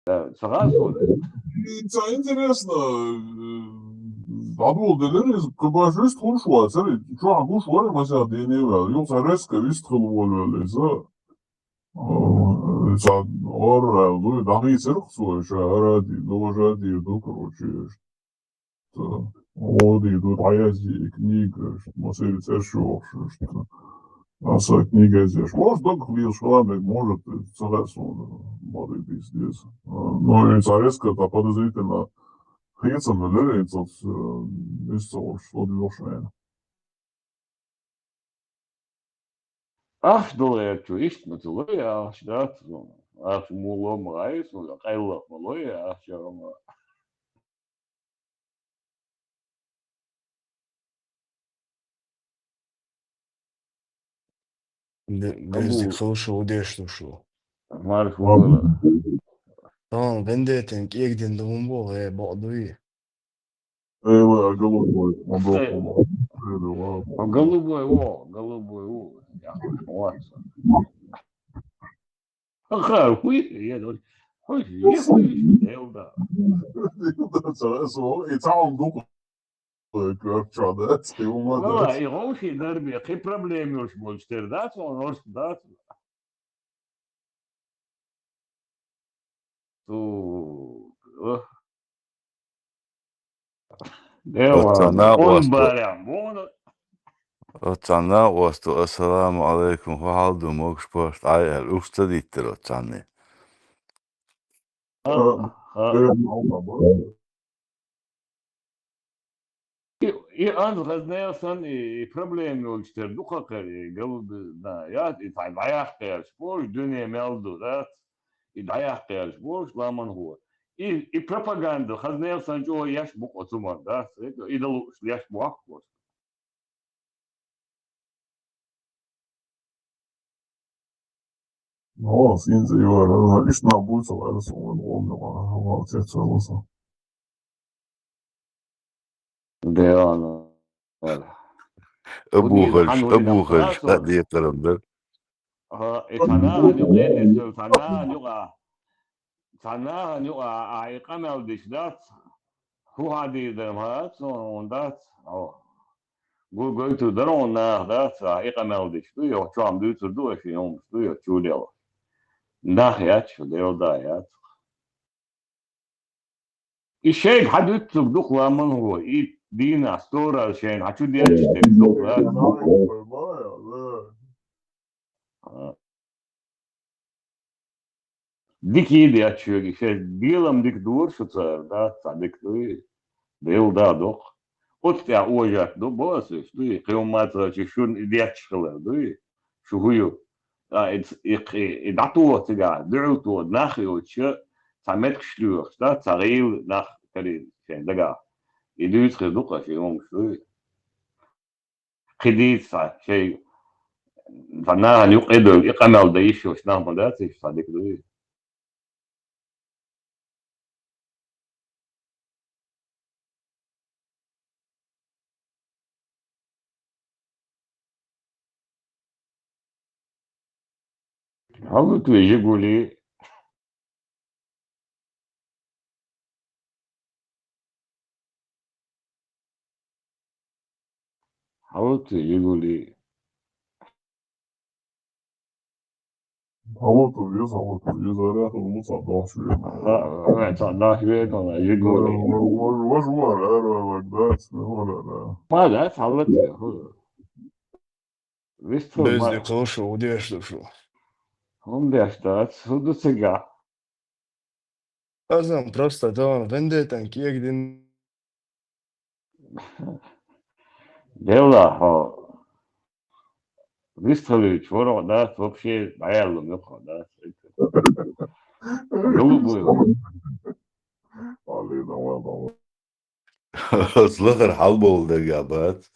Сразу. Это интересно. Адволденер из кабажист хушуа, цари, чё агушуа, мася денева, ёлса резко вистрылуолвеле, за ор, ну, дами церкву, ради, ради, ну, короче, что, оди, тут аязи, книга, масери цершо, что, аса книга здесь. Может, только Вилшвамик, может, царец, младый пиздец. Но и царецка-то подозрительно Хрицам этот месяцев, что движение. Ach, du ich mit ja, statt so. Ach, mulom reis oder kailo, ja, schon. Bezdik хорошо удешно шло. Марш было. Tamam ben de etin ekdin doğum bol bağlı. Голубой, он был Голубой о, я молодца. Ага, хуй, я говорю, хуй, да. И там дух görçadet, Valla, i hoši darbi, kai problemi už būs, tai ir dats, o nors dats. Tu, on barem, bunu. Otsanna vastu assalamu alaikum wa haldu moksport ay el ustadittir otsanni. И он разнесен, и проблемы очень духа кори, да, я и даях кеш, бош дюне мелду, да, и даях кеш, бош ламан хуа. И пропаганду разнесен, что яш бук отсумар, да, и дал яш буак бош. Ну, синзи его, лишь на будет, а это он молодец, целоса. Да, ну. Abuğaş, hadi yakarımdır. Sana ayıkamel dişdat, hu hadi demat, ondat, Go der ona, dat ayıkamel diş, duyor, şu an duyor, şey olmuş, duyor, çuğluyor. Nahiyat, diyor da ya. İşe hadut dukla man huwa, dina stora şeyin, haçu diye işte dukla. Diki diye açıyor, işte diyelim dik dur şu çar, da sadık duy, değil da dok. Ot ya ocak do boğaz işte, kıyamata şun diye çıkılır duy, şu huyu. Datu tiga, du'tu nahi şu, samet kişliyor, da saril nach kali şey daga. İdüs kızduqa şey olmuş duy. Kidis şey, fana yok edo, iqamel değişiyor, şundan da sadık duy. Havut ve Jiguli. Havut ve Jiguli. Havut uyuyoruz, araya olmuş adam şuraya. Evet, Allah şuraya kana Jiguli. Var, like that, Ma da havut ve. Bezdik хорошо удешно шло. Он дешта, суду сега. Azam просто tamam ben de etin ekdin. Devla, Вистрелить ворог, да, вообще бояло муха, да. Голубую. Slăgăr halbă oldu gabat.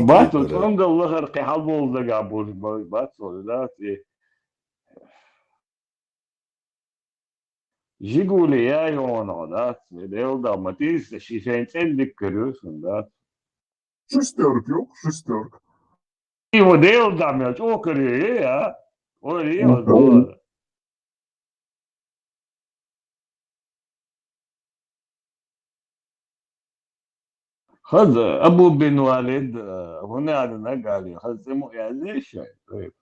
Бату, там да лăгăр ке халбол да габуш, бату, да, Jiguli ya yoğun da, devla matiz, şişen çendik görüyorsun da. Шестерки yok, шестерка. O devla mı, çok görüyor ya. O değil o doğru. خذ أبو بن والد هنا على نقالي خذ سمو يا ليش طيب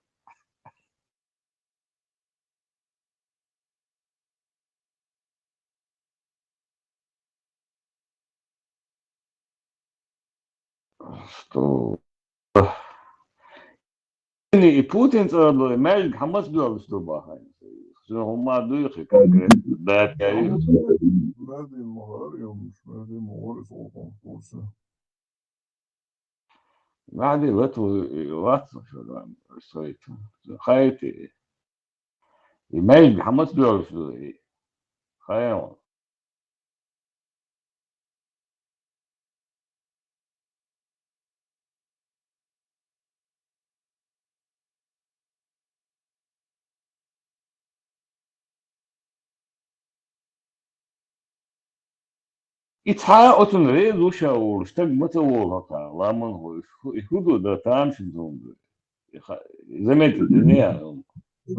что Putin صار مالك حماس بلا أسلوبها هاي شنو هم دويخي كونكريت ده كاري نادي المهاري مش نادي المهاري سلطان فرصة ما عندي وات شو سويت خايتي مالك حماس بلا أسلوب خايم İtha otunları Rusya olur, işte mıtı olur ha, laman hoş, hudu da tam şimdi oldu. Zemet ne ya?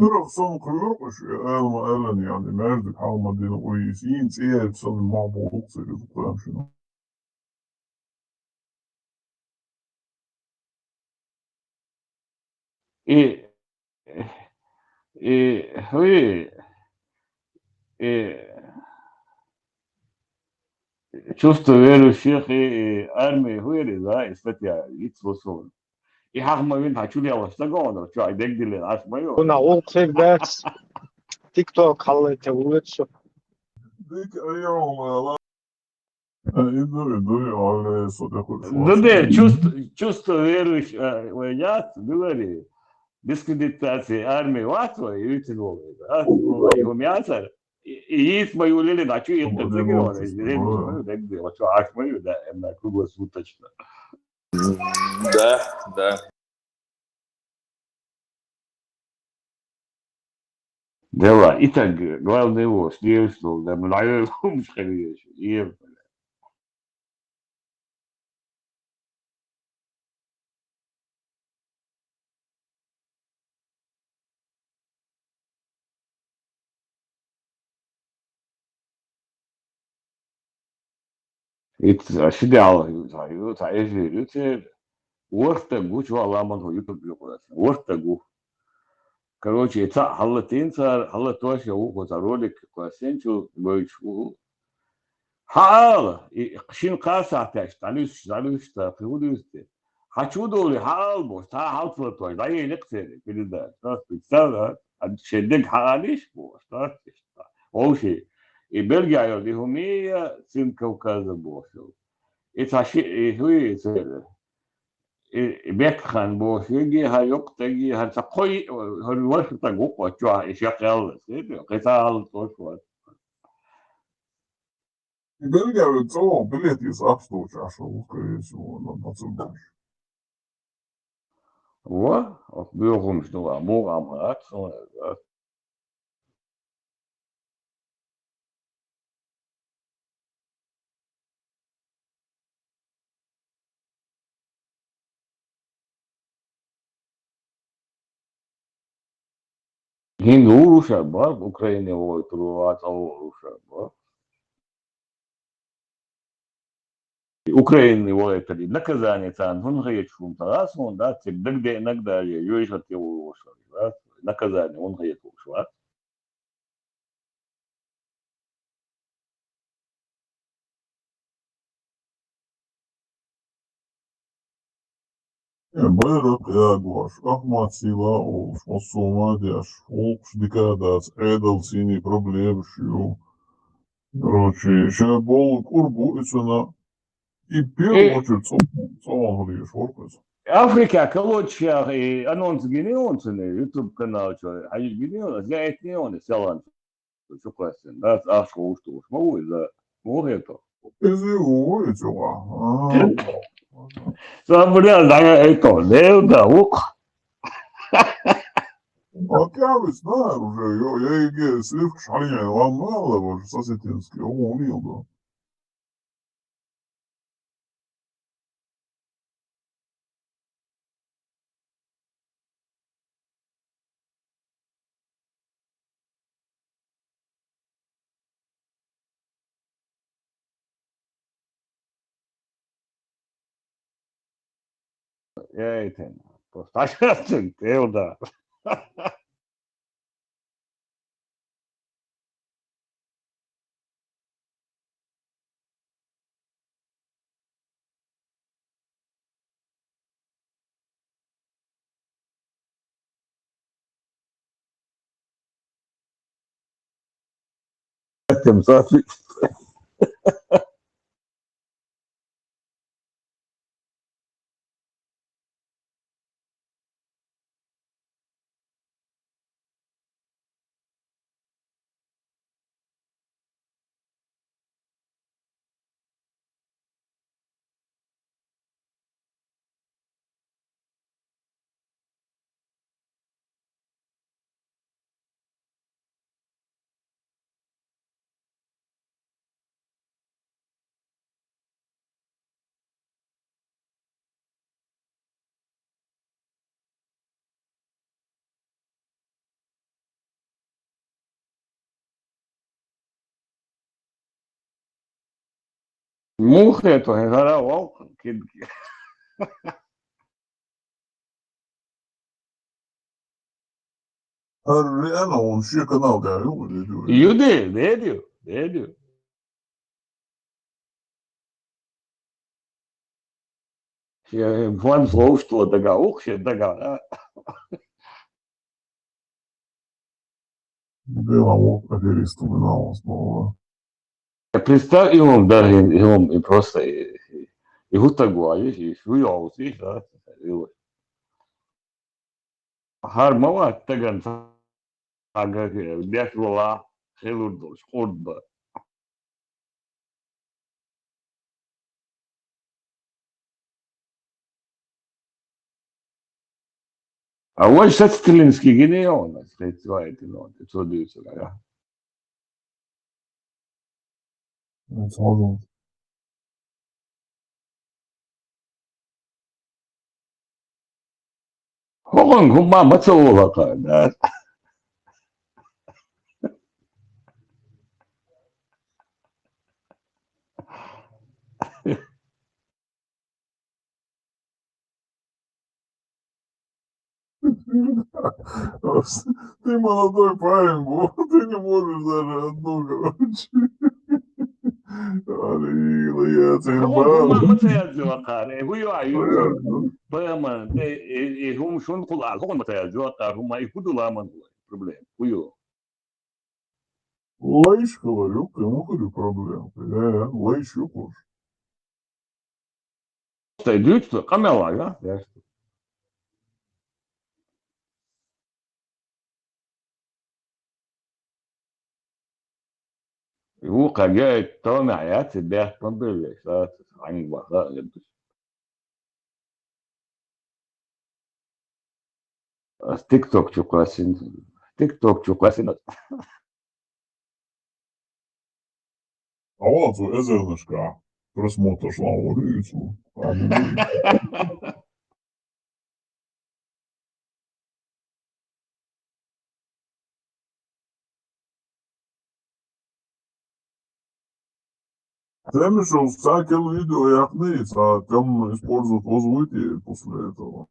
درب صن قيورقش ألما ألن يعني مردك حالما دين قويسين تيهد صن المعبوط سيد القرآن شنو E, هوي чувство верующих и армии хуери, да, статья, ицвосон. И хахма вин хачули авастагона, что айдегдилен ашмайо. Una ultimate TikTok халete улицу. ديك أيام لا يدري على صديق Да, чувство верующих, я говорю, дискредитация армии ватва и витиновые, да, его мясо. И есть мою лили, да, что я это говорю, да, что ашмайо, да, на круглосуточно. Да. Дела. Итак, главное его, следствие, да, мы наверху мшхали и это сидел, это ورتقو شو الله من هو يوتيوب يقول ورتقو короче это حلتين صار حلت واش هو رولك كويسين شو بيشوفوا حال قشين قاسع تاش تعليش تقولوا хочу доли حال بوش تا حال فلتوش دا ينقصر كده ده بتسال شدك حاليش بوش ده او شيء بلغيا يدي همية سين كوكاز بوش это شيء هو بيكخن بوش يجي هايوك تجي هالسقوي هالوش تجوك وتشوا يشغل قتال توشوا Belgija caur biļetīs apstūčāšu Ukraiņu un atcīmēšu. вот бюром что мурам рад Гин Руша, ба, Украине вот руат Руша, ба. Украине вот это наказание там, он говорит, что раз он да, где иногда южат его Руша, да, наказание он говорит Руша. Bayrak jāguvaš, apmācībā uz Somādiešu folks dikādāts ēdalcīnī problēmušiju. Короче, сейчас был курбу, и первую очередь целом говоришь, воркается. Африка, короче, анонс генеон, YouTube канал, что, а генеон, я это не он, селан, что классен, да, а что могу, да, могу это. Ez jó, ez jó. Бля, да, это, да, ух. А я не знаю уже, я и слишком шаление, вам мало, ваш сосетинский, он умел, да. Eğitim. Taşırsın. Evda. Ettim safi. Muhreto, hezara o. Ana on şu kanal der yok mu? Ne diyor? Yudi, ne diyor? Ne diyor? Вам злоуштило така ухше, така. Дело аферисту минало снова. Представь, и он даже и просто и гутагуа, и шуяус, и да. Хармава таган тага бяхла хелурдош ордба. А вот сейчас Сталинский генеон, сказать, ну, что дается, да. Sağ 혹은 금방 맞춰보고 갈까? Ты молодой парень был, ты не можешь даже одну, короче. Я тебе 혹은 금방 말하고. 맞춰야죠, 아까. 후요 아유, 그러면 이 손콜아, 혹은 맞춰야죠, 아까. 그만 이 후두라면 проблем. 후요. Лайш, говорю, кому говорю проблем. Лайш, юкуш. Что идет, что камела, да? هو جاي طالع عيات البيع قبل عن بقاء تيك توك чукасин. Тик ток чукасин. А вот СНШК. Просмотр шла в улицу. Тем, что всякие видео яхнись, а там используют возвыки после этого.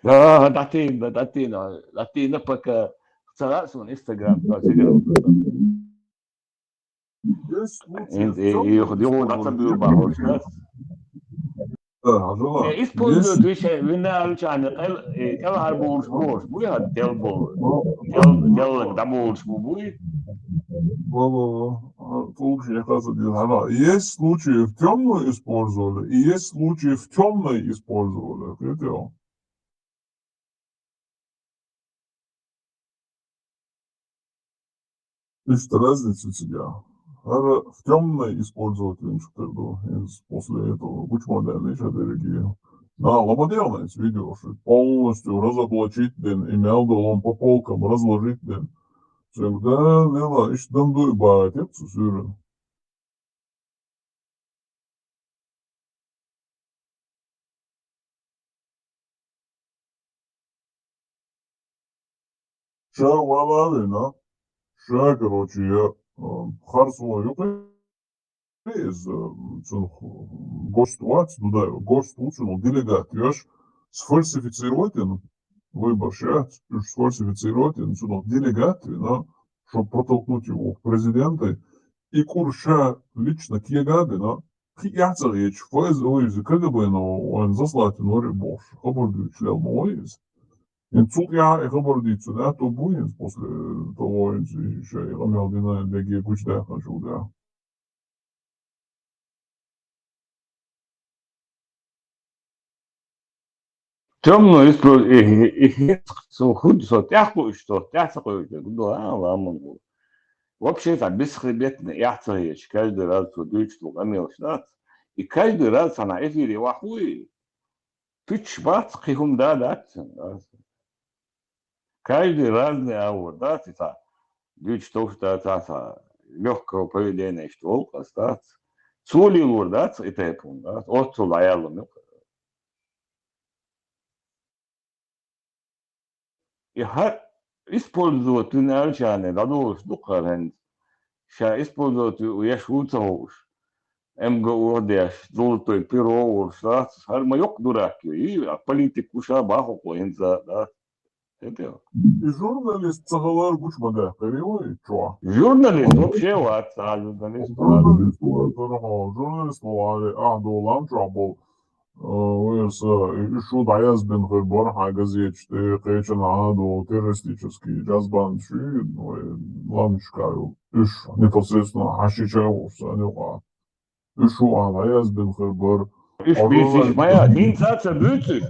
لا دعتينا بك خلاص من انستغرام Есть случаи انت в темном ياخذوا داتا بيبقى Да, жена. используют вещи вина عن قال هربولش بوش بو هاد تلبول تل دبولش بوي Случаи, оказывается, есть случаи в темную использовали, и есть случаи в темной использовали. Видел? Есть разница у тебя. В темной использовать винчутерду после этого учмодельной шадерги. Да, ломоделность, видишь, полностью разоблачить ден, имел долом по полкам разложить ден. Всегда дела, ищ дандуй батец, сюрен. Ша валавина, ша, короче, я харсу из гост вац, ну да, гост учил делегат, яш, сфальсифицировать, выборы, сфальсифицировать, сюда делегаты, да, чтобы протолкнуть его в президенты, и курша лично киегады, да, кияцар еч, файз ойзи, КГБ, он заслать, рыбош, хабардуй, член моиз. И тут я, хабардуйцу, да, то будет после того, еще я имел дина, беги, кучда хочу, да. темную и худ со тяху что тяху да ламон вообще-то бесхребетно яхтаешь каждый раз судить что имел штат и каждый раз она эфире вахуи пич бац хихум да каждый разный аур да это дуть что это легкого поведения что остаться цули лурда это да от лояльно и использовать иначе, да, духовен, ша использовать уешутовуш, МГУДш, золотой перо, да, хармайок дураки, и политику ша баху инза, да, это. И журналист цагалар гучмада, перевой, чё? Журналист вообще вот, журналист. Журналист долам чабол. Еще даяз бен хербор хагазечты, кэчен аду террористический джазбан ши, ламчкаю. Иш непосредственно хашичаевся, не Ишо даяз бен хербор. Ich bin моя, hinter Bütze,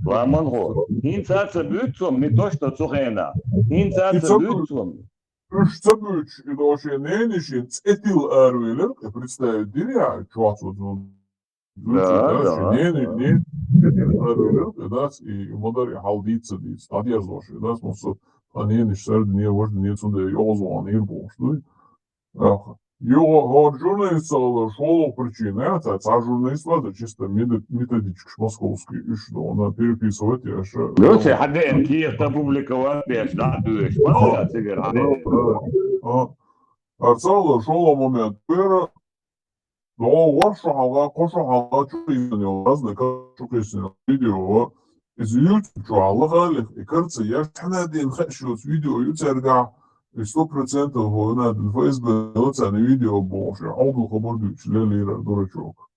Ламан го. Hinter Bütze, не то что цухена. Hinter Bütze. Иш цабыч, и вообще ненешин, цетил арвелер, представить дыря, чувствует, Да. И модери халдица ди стадия зоши, да, смысл, они не шерд не вожд не цунде йозу они ирбош, ну. Журналист шоу причины, это журналист это чисто методичка московский, и что, она переписывает, я еще... Лучше, хаден, киев-то публиковать, да, ты ж, понятно, теперь, Арцала шоу момент, пера, но варшава, кошава, чуизанил, разные, как видео, из YouTube, чуаллах, и кажется, я один хочу видео, ютергах, и 100% на Facebook оцени видео больше, а он хабардуч, лелира, дурачок.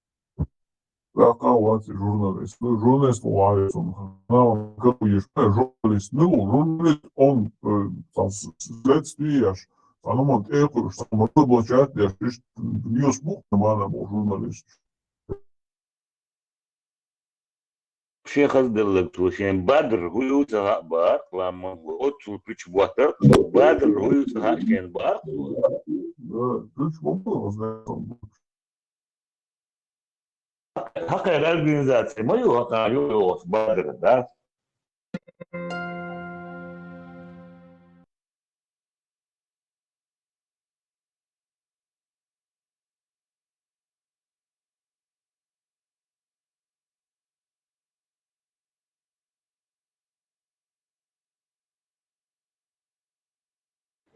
Так, вот журналист. Журналист ловит, он как журналист, журналист, он следствие, оно может эхо, что может облачать, я что ньюсбук, нормально был журналист. شيخ الدلكتو شين بدر هو يوتها بار لما اوتو بيتش بوتر بدر هو يوتها شين بار حق الأورجنزاتي ما يوقع يوقف بدر ده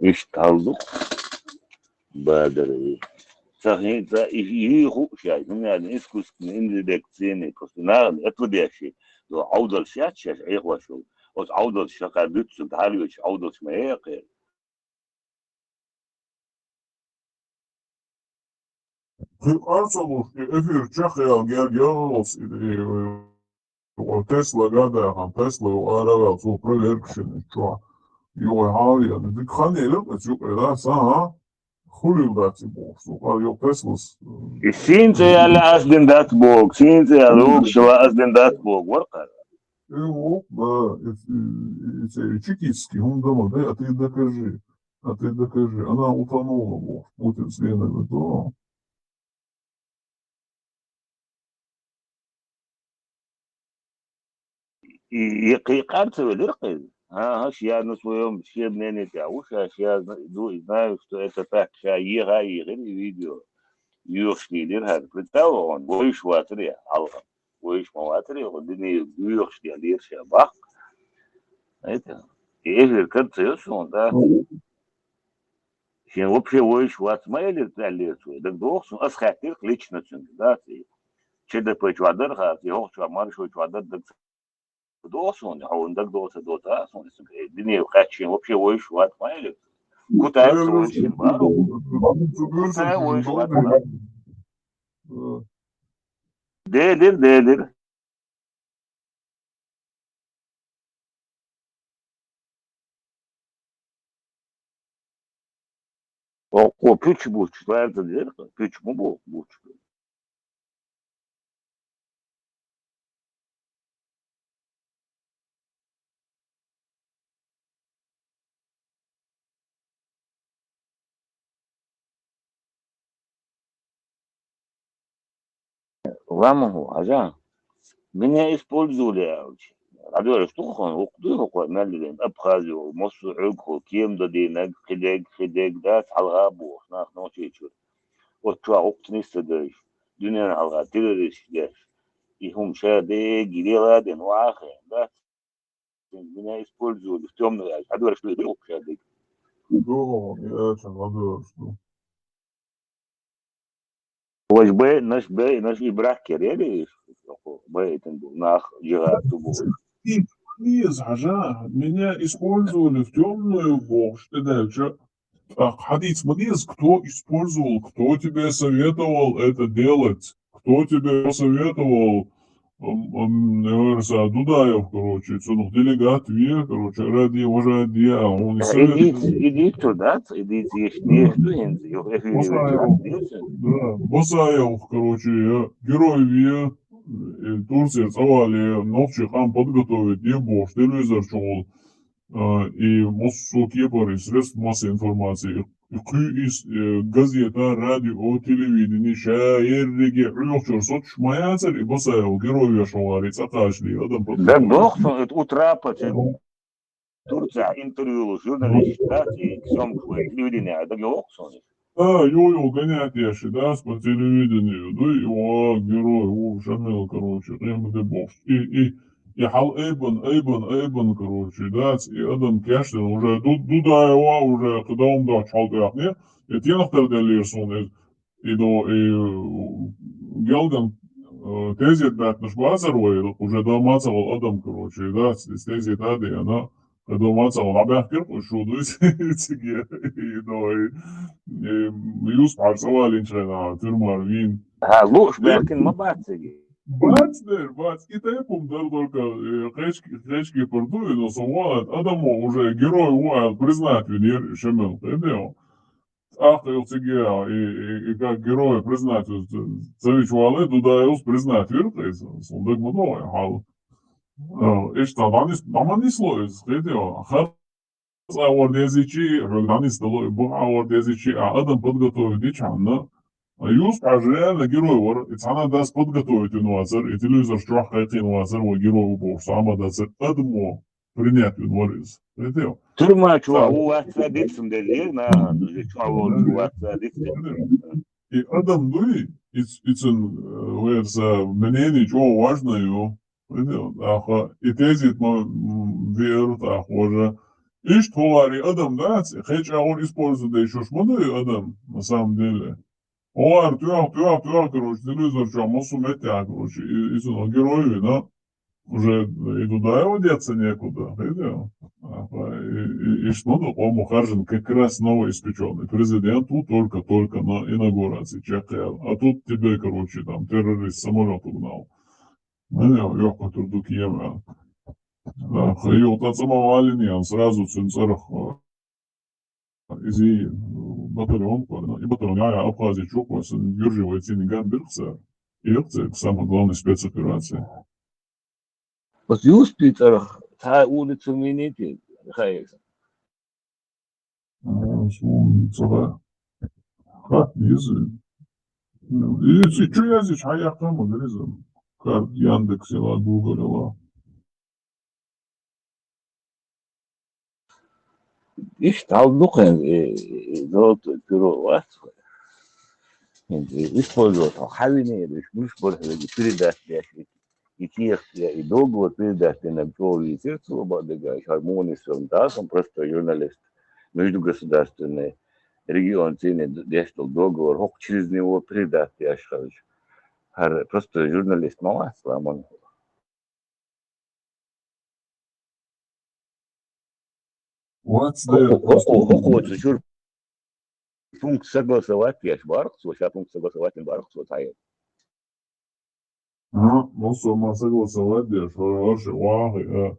اشتغلوا بدر صحيح ده يهو شيء من يعني اسكوس من الدكتين كوسنار اتوديشي لو عوض الشات شاش ايغوا شو او عوض الشقا بيتس تعالوا عوض اسماء Arcelus efir Čehijā Gergielos ir Tesla gadējām, Tesla arī vēl to проверкшени, čo jo avija, tik hanīļu, pēc jūpēdās, хулилдати бог, сухар jo Teslas. Синте على أسدن دات بوك سينتي على وكشوا أسدن دات بوك ورقة Его, да, эти чекистские, он дома, да, а ты докажи, она утонула, бог, Путин с Леной, да. يقارت ودرقي ها شيء نسويهم شيء منين تعوش شيء دو знаю что это так شيء غير فيديو يوشني دير هذا بتاعون ويش واتري алгам ويش مواتري ودني يوشني دير شيء باق это эфир концерт да شيء вообще ويش وات ما يدير تعليته ده دوخ أسخاتير лично да чедэ пэчвадэр ха его чамар шо чвадэр Досон, а он так доса дота, сон дне хочу вообще ой шват, поняли? Куда это очень бару? Куда ой шват? Değildir. O püç buçlardı der. Püç mü bu? Buç. Ламу, ажа. Меня использовали. Говорю, что он уqdu qoy melden Abxaziya, Mosul, Kiyim da dinak, xidek da alğa bu. Naxno çeçur. O çuğa uqtni istedi. Dünyanın alğa teröristler. İhum şade giriyorlar o ahir. Da меня использовали в темную. А говорю, что это шade. Я очень рад, что Hoş be, naş ibrak kereli. Be tendu nach jira tubu. Из Хажа меня использовали в темную бог, что дальше. Хадис Мадис, кто использовал, кто тебе советовал это делать, кто тебе посоветовал, Дудаев, короче, делегат Ве, короче, ради вождя, он не советовал. Идите туда, идите Босаев, короче, герой Ве, Турция, Цавали, ночью хам подготовить, не бог, телевизор шел, и Моссу Кепари, средств массовой информации, газета, радио, телевидение, шаерриги, рёхчер, сотшмаяцер, и Босаев, герой Ве шалари, цаташли, адам подготовить. Да дохсон, утра почему? Турция интервью журналистами, телевидение, да геохсон. Йо-йо, гонять яши, по телевидению, да, и герой, Шамил, короче, МД бог. И хал Эйбан, короче, и Адам Кешлин, уже Дудаева, уже, когда он да, чал яхне, и тенахтер делирсон, и Гелган, тезит бәтнаш базарвай, уже домацал Адам, короче, тезит ади, она, домацал, абяхкер, шуду, Jūs pārstāvāt viņš firmā ar vīnu. Lūš, bērkin, man bācīgi. Бац, и тайпом, да, только хречки портуют, но совладат, адамо уже герой уайт признать винир Шамил, понимаешь? Ах, и как герой признать, царич Вале, туда его признать виртайс, сондак мадой, хал. И что, там не слоис, понимаешь? Авардезичи, журналисты, авардезичи, адам подготовить дичанно. Юс кажется, герой вор, и цана даст подготовить инвазер, и телевизор что хотите инвазер, вот герой убор, сама даст адмо принять инварис. Видите? Турма чуа, у вас традициям дели, на чуа, у вас традициям. И адам дуй, ицен, верса, мнение чего важное, видите? И тезит верут, уже. И что, адам, да, хотя он использует еще шмоды, адам, на самом деле. О, тюах, короче, телевизор, что, массу метя, короче, и герои, да, уже и туда его деться некуда, видел? И что, Мухаржин как раз новоиспеченный президент, тут только на инаугурации чекал, а тут тебе, короче, там, террорист самолет угнал. Видел, Йоха Турдук Емел. Да, и вот от самого Алиньян сразу цензорах изи батальон, и батальон Абхазии Чуквас удерживает Синеган Биркса, и это самая главная спецоперация. Вот юз Питерах, та улицу мините, хайекса. Сова. Хат язык. И что я здесь, а я там отрезал. Карт Яндексила, Гуглила. İşte aldık doğru kuru var. Использовал хавине, муж больше передать и долго передать на психологию сердца, обладая гармонией, да, он просто журналист междугосударственный регион цены действовал договор, через него передать просто журналист, молодец, What's there? Хочешь, что пункт согласовать, я шварцу, сейчас пункт согласовать, бархцу, тает. Nossa, mas согласовать, я вообще вау,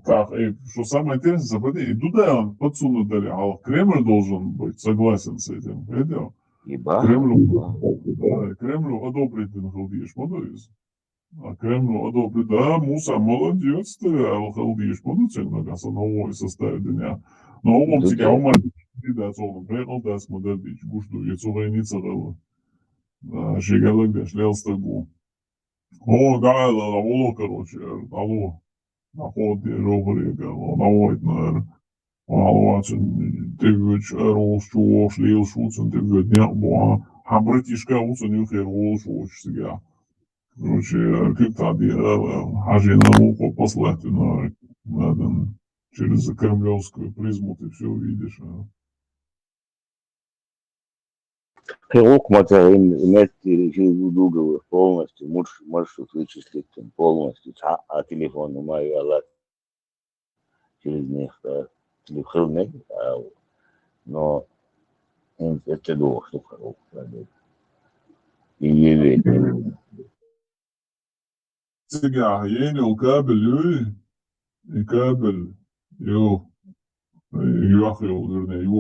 так, что самое интересное, смотри, и туда он подсунули, а Кремль должен быть согласен с этим, видел? Кремлю одобрить Халдиш Модуис. А Кремлю одобрить, да, Муса молодец, ты, Халдиш Модуис, на новой составе дня. Но он тебя умает, да, он приехал, да, смотреть, гушту, и цугайница, да, шигалок, да, шлялстагу. О, да, алло, короче, алло. Наход я говорю, наводит, алло, ты ведь ролл шлил шуцен, ты ведь не было, а братишка уцен их ролл шуцен, короче, как-то на руку послать, надо через кремлевскую призму ты все увидишь. Хирург имеет через полностью, маршрут вычислить полностью, а телефон мою аллат через них, телефон, но это долго, что хирург работает. И не верит. Сега, يعني الكابل الكابل ياخذ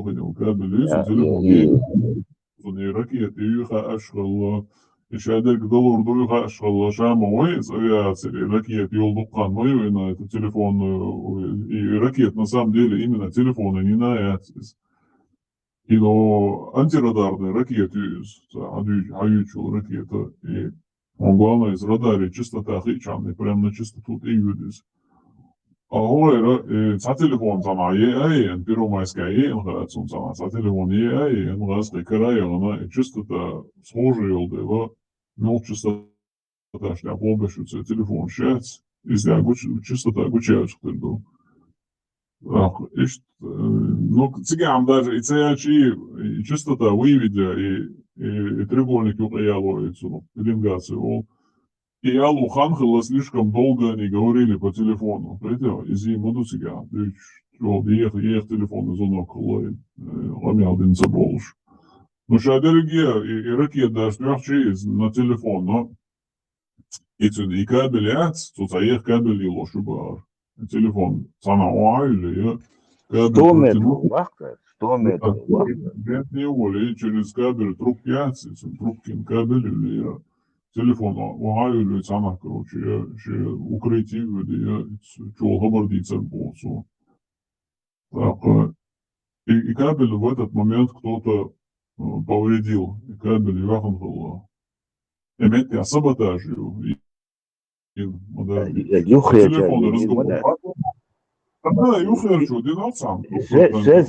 الكابل تليفون ركيت أشغل إشادك دولار دويخ أشغل شام ويس يا سري ركيت يول دقان مايو إن التليفون ركيت نسام ديلي إمنا تليفون إننا ياتس إلو أنت رادار ركيت يوز عيوشو ركيت Он главное из радаре частота хичаны, прям на частоту и видишь. А говорю, за телефон сама ей, первомайская ей, он сама, за телефон ей, он раз такая, она частота схожая, его, ну частота шляп обещается телефон счастье, если частота обучаешь, кто был. Ну, цигам даже и цеячи, и частота выведя, и треугольник указывается, пеленгацию. И Аллу Ханхела слишком долго они говорили по телефону. Понимаете, из-за моду цигам. Ехал телефон из онокола, ламял один заболш. Ну, что дорогие, и ракет даже мягче на телефон, но и кабель яц, тут аех кабель и лошубар. Телефон, цана уайли, 100 метров, вахта, 100 метров. Нет, не воли, через кабель трубки яц, трубки кабель или телефон уайли, цана, короче, укрытие, чего габардица болсу. Так, и кабель в этот момент кто-то повредил, и кабель яхан был. Имеет я саботажил. Да, юхерчу, динацам.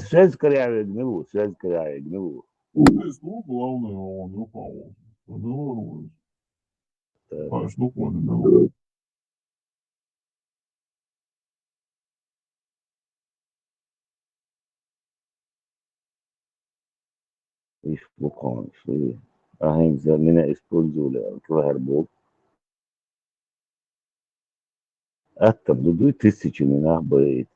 Связь корявая гневу, связь корявая гневу. Здесь, главное, он упал. Ну, ну, понял. يشبكون شوية راهين زمنا использовали кварбок. Это будут тысячи минах будет.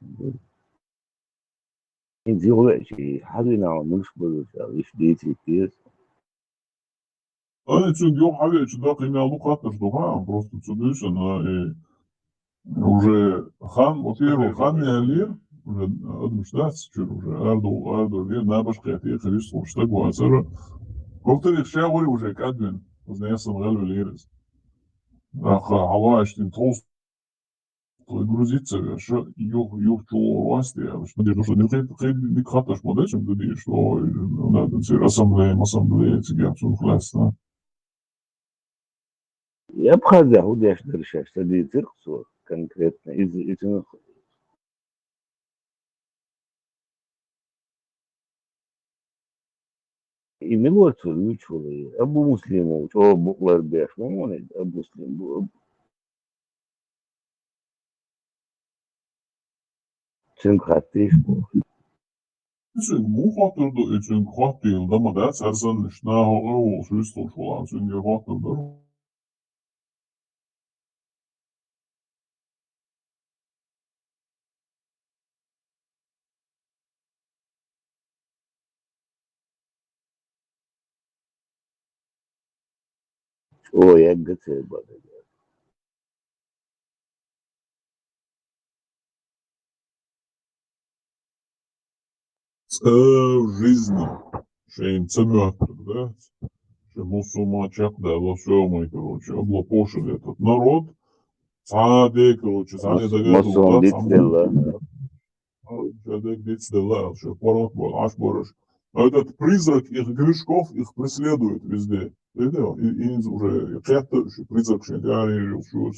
Сделали شيء حدنا مش بقول إيش ديتي كيس. أنا تشوف يوم حاجة تشوف قيمة لقطة تشوفها просто تشوفش أنا уже хан, во-первых, хан Ялир, уже администрация, уже Арду Лир, на башкете, количество штагу, а сэр, во-вторых, я говорю уже кадвин, узнаю сам Галю Лирис. Ах, Хаваш, тем толст, грузиться, что юг чуло власти, что дело, что не хаташ модечем, ты что надо все ассамблея, тебе абсолютно. Я бы хотел, я что решаю, что это циркус конкретно из этих. И милоцию ничего, абу муслиму, чего букварбеш, ну он абу муслим. Чем хатишь? Çünkü bu faktörde için faktörde ama da sersen işte o şu falan çünkü faktörde ой, як гацеба. В жизни. Шейн цемёк, да? Что мусульманчак, да, во всем, короче, облапошили этот народ. Саде, короче, саде Мусульман дицдела. Человек дицдела, что порог был, аж борож. Но этот призрак их грешков их преследует везде. Видел? И уже это призрак шегари, что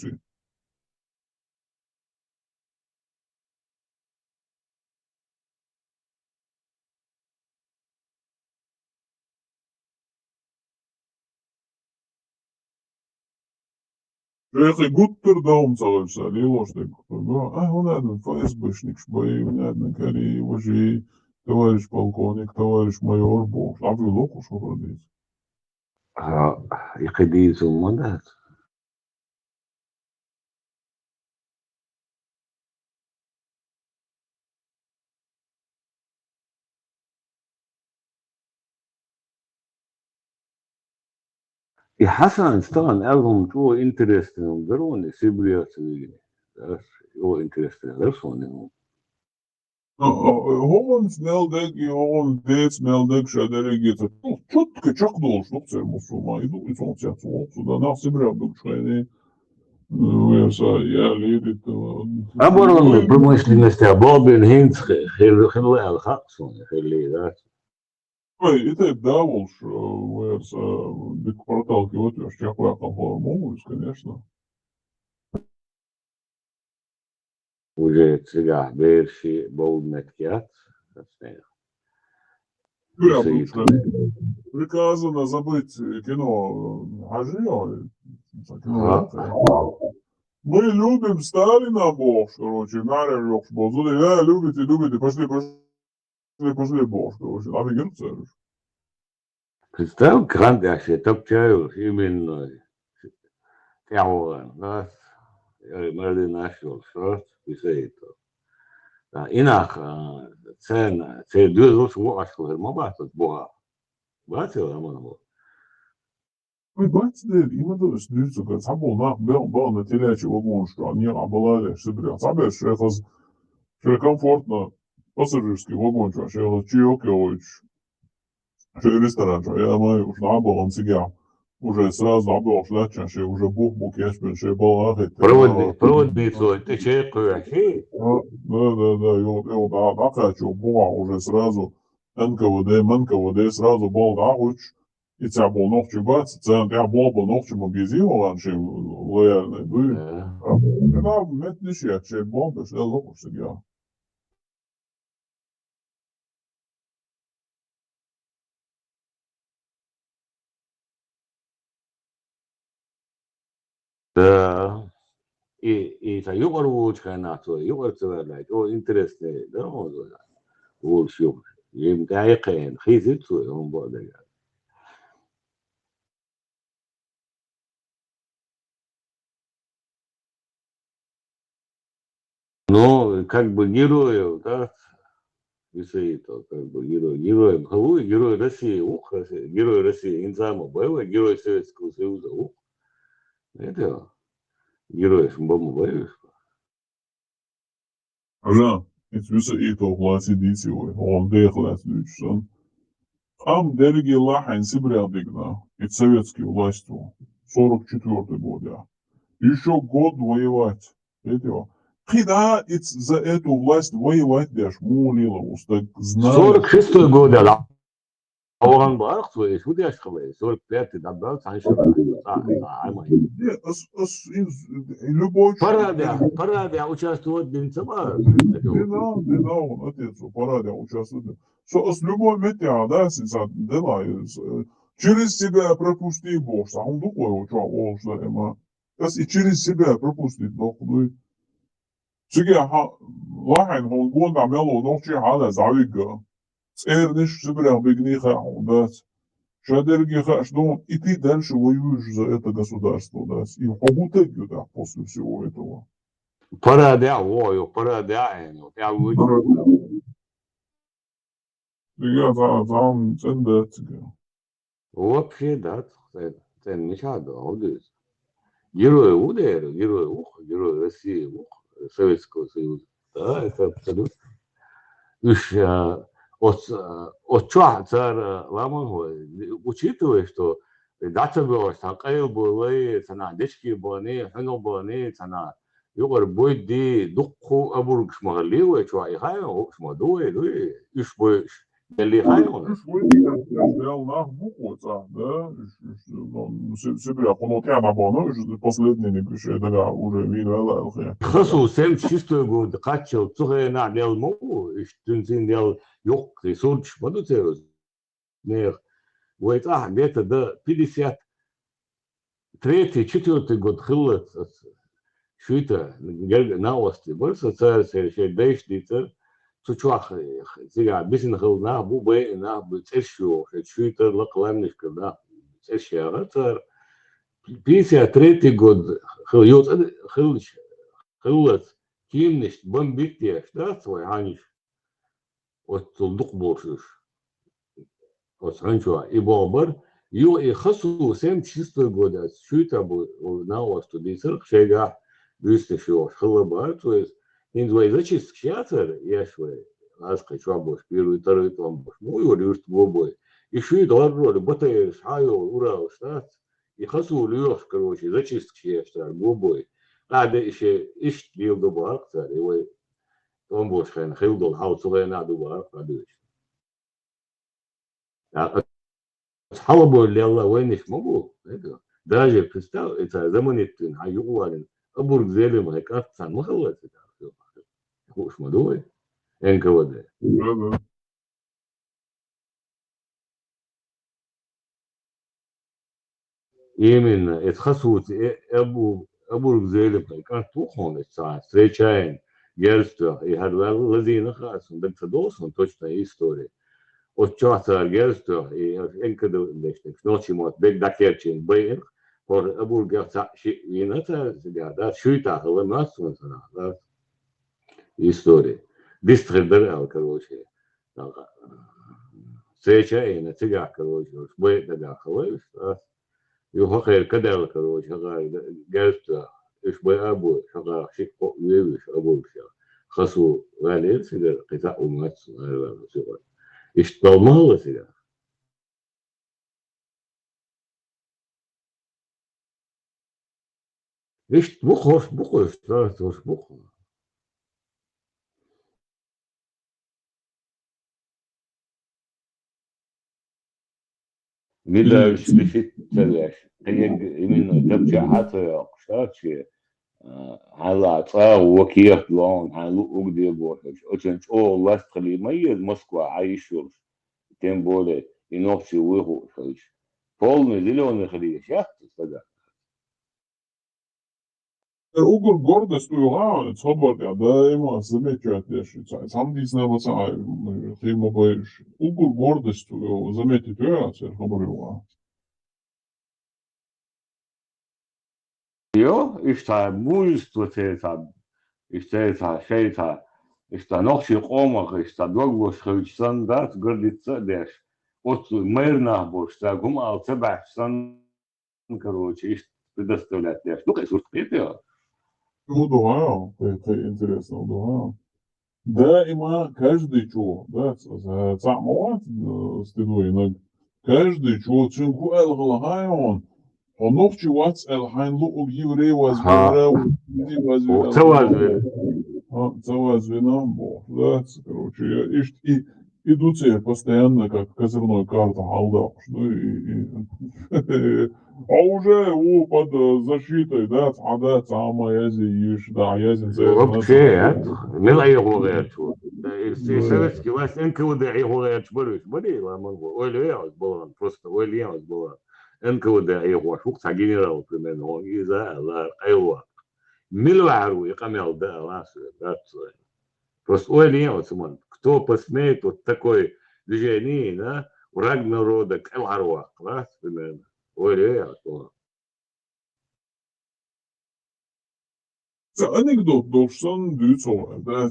Шейхи Гуттер даум целуется, лилошник. Он один ФСБшник, шбои, один кари, вожи, товарищ полковник, товарищ майор, бог. А вы локу что продается? يقديز ومدات. I Hassan stan även två intressen beroende Sibirien. Det är intressen därifrån. هو سميلدك يقول ديت سميلدك شادري جيت четко чакнул что це мусульман иду и он тебя да на себя был шайни я лидит Оборонная промышленность Бобин Хинц хилли الخاصون хилли да. Ой, это давал что дик проталкивать что я по-моему, конечно. Уже цыга Берши Болдметкят. Приказано забыть кино Ажио. Мы любим Сталина, бог, короче, Мария Бог. Любите, пошли, бог, короче, а вы герцог. Представь, гранды, я топчаю именно террор, да, мы нашел, что это. Инах, цена, це дуже важко, мабуть, Бога. Бачили, Романово? Ой, бачите, именно что как забыл на был на телячий вагон, что они обалали, что прям sabes, что комфортно пассажирский вагон, что чаёк, что ресторан, что я маю уж на баланс сидел. Уже сразу обал шляча, что уже бух яшпен, что балахет. Проводницу, ты человек вообще? Да, его да, что буа уже сразу НКВД сразу был да, и тебя был ногчи бац, тебя был ногчи магазин, ланчем лояльный, да. Да, метнешь я, че был, да, что лопу сидел. Да. И та юмор учка на то, юмор цверлать, о интересный, да, он да. Лучше юмор. Им кайкен, хизит, он будет. Ну, как бы героев, да, то как бы героем Хаву, герой России, герой России Инзама Боева, герой Советского Союза, это герой Шмбама Боева. Жан, это власти дитивой, он дехлас лючсон. Ам дерги лахань Сибирядыгна, это советские власти, 44-й год, да. Еще год воевать, это Когда за эту власть воевать даже молилось, так знаю. 46-й год, да. Оған барық, шуды ашқылай, 45-й дабдал, саншыға. Любой параде участвовать денцема. Да, он отец, параде участвовать. С любой метя, да, дела, через себя пропусти Бог, а он такой, что ема. И через себя пропустить Бог, Çünkü lahen Hongkong amelo nohçi hala zaviga. Эрниш собирал бегниха да. Шадергиха, что он и ты дальше воюешь за это государство, да. И побутыгю, да, после всего этого. Парадя, я выйду. Я там цендет. Вообще, да. цен мешado, аудиз. Герои УДР, герои герои России, Советского Союза. Да, это абсолютно. От чего царь Ламон, учитывая, что дата была, что Акаил был, цена дечки были, Ханил были, цена. Югар будет ди духу абург шмагалил, чего и хайо, шмадуе, иш боишь. Дали хайо. Взял на букву, да, себя понутя на бону, последний не пишет, да, уже видно, خصو سام شيستو جود قاتشو تغينا ديال مو تنزين ديال يوق يسولش بدو تيروز نير ويتاح بيتا دا 53-4 год خلت شويتا ناوستي برسا صار شي دايش ديتر تشواخ زيغا بيسن خلنا بو بينا بتشيو شويتا لقلامنش كدا تشيا صار 53 год خلت كيمنش بمبيتيا شتات ويعانيش وتصدق بورشوش وصحنشوا يبابر يو يخصو سام تشيستو جودات شويتا بو ناوستو ديسر شيغا بيستشو خلا بارت ويز индвей зачистки шиатер яшвей асқи чвабош первый второй томбош ну юрюст бобой и шуй дорро батэ шайо урал штат и хасу лёш короче зачистки шиатер бобой قاعد إيش ديال دوبار أكثر هو تنبوش خين خيودو الحاوت صغيرنا دوبار قادوش حلبو اللي الله وينش مبو даже представь это заманит هايوالين أبورك زيلم هيك أكثر مخلص خوش مدوي إنكوده именно اتخصوت أبورك زيلم هيك أتوخون الساعة встречаем герство и лазина хасун так задолсон точная история от часа герство и энкоду лишних ночи мот бег дакерчин бейр por Aburga Yinata, да, Шуйта, Ламасу, да, история. Дистрибер, короче, встреча и на тяга, короче, бой да, хаваешь, да, и хохер кадал, короче, герста, иш бой абу, шага, шикко, вевиш, абургся, хасу, валер, сигар, кита умац, и что мало сигар. Nicht Buch ist das Buch. Вида решит целяш. Именно топча хата кстати على وكيف لون على وقدي بوحش очень ласт خليمية Москва عايشوش тем более инокси выхуш полный зеленый хлеб яхты тогда Ugur гордость уйга, свобода, да, ему замечать лишь. Сам дизна ваца, ты мобаешь. Уgur гордость заметить я, цер говорю. Jo, ich da muistu teta, ich teta, sheita, ich da noch shi qomach, ich da dogos khulsan dat гордится деш. Вот мэрна бош, да гумал цебахсан, короче, ich предоставлять деш. Ну, конечно, это Ну да, это интересно, да. Да, има каждый чё, да, самоват стыдой, но каждый чё, цинку элгалахайон, он ногчи вац элхайн лук еврей возвера, цавазвена, да, короче, и идут постоянно, как козырной карта, халда, а уже под защитой, да, цада, цама, язи, иш, да, язин, вообще, мила его говорит, советский власть НКВД его говорит, более, ой, было, просто ой, было, НКВД его, шукца генерал, примерно, он из-за, айва, милвару, и камел, да, ласу, да, просто ой, Симон, кто посмеет вот такое движение, да, враг народа, каларва, да, примерно. Anekdot 93 да,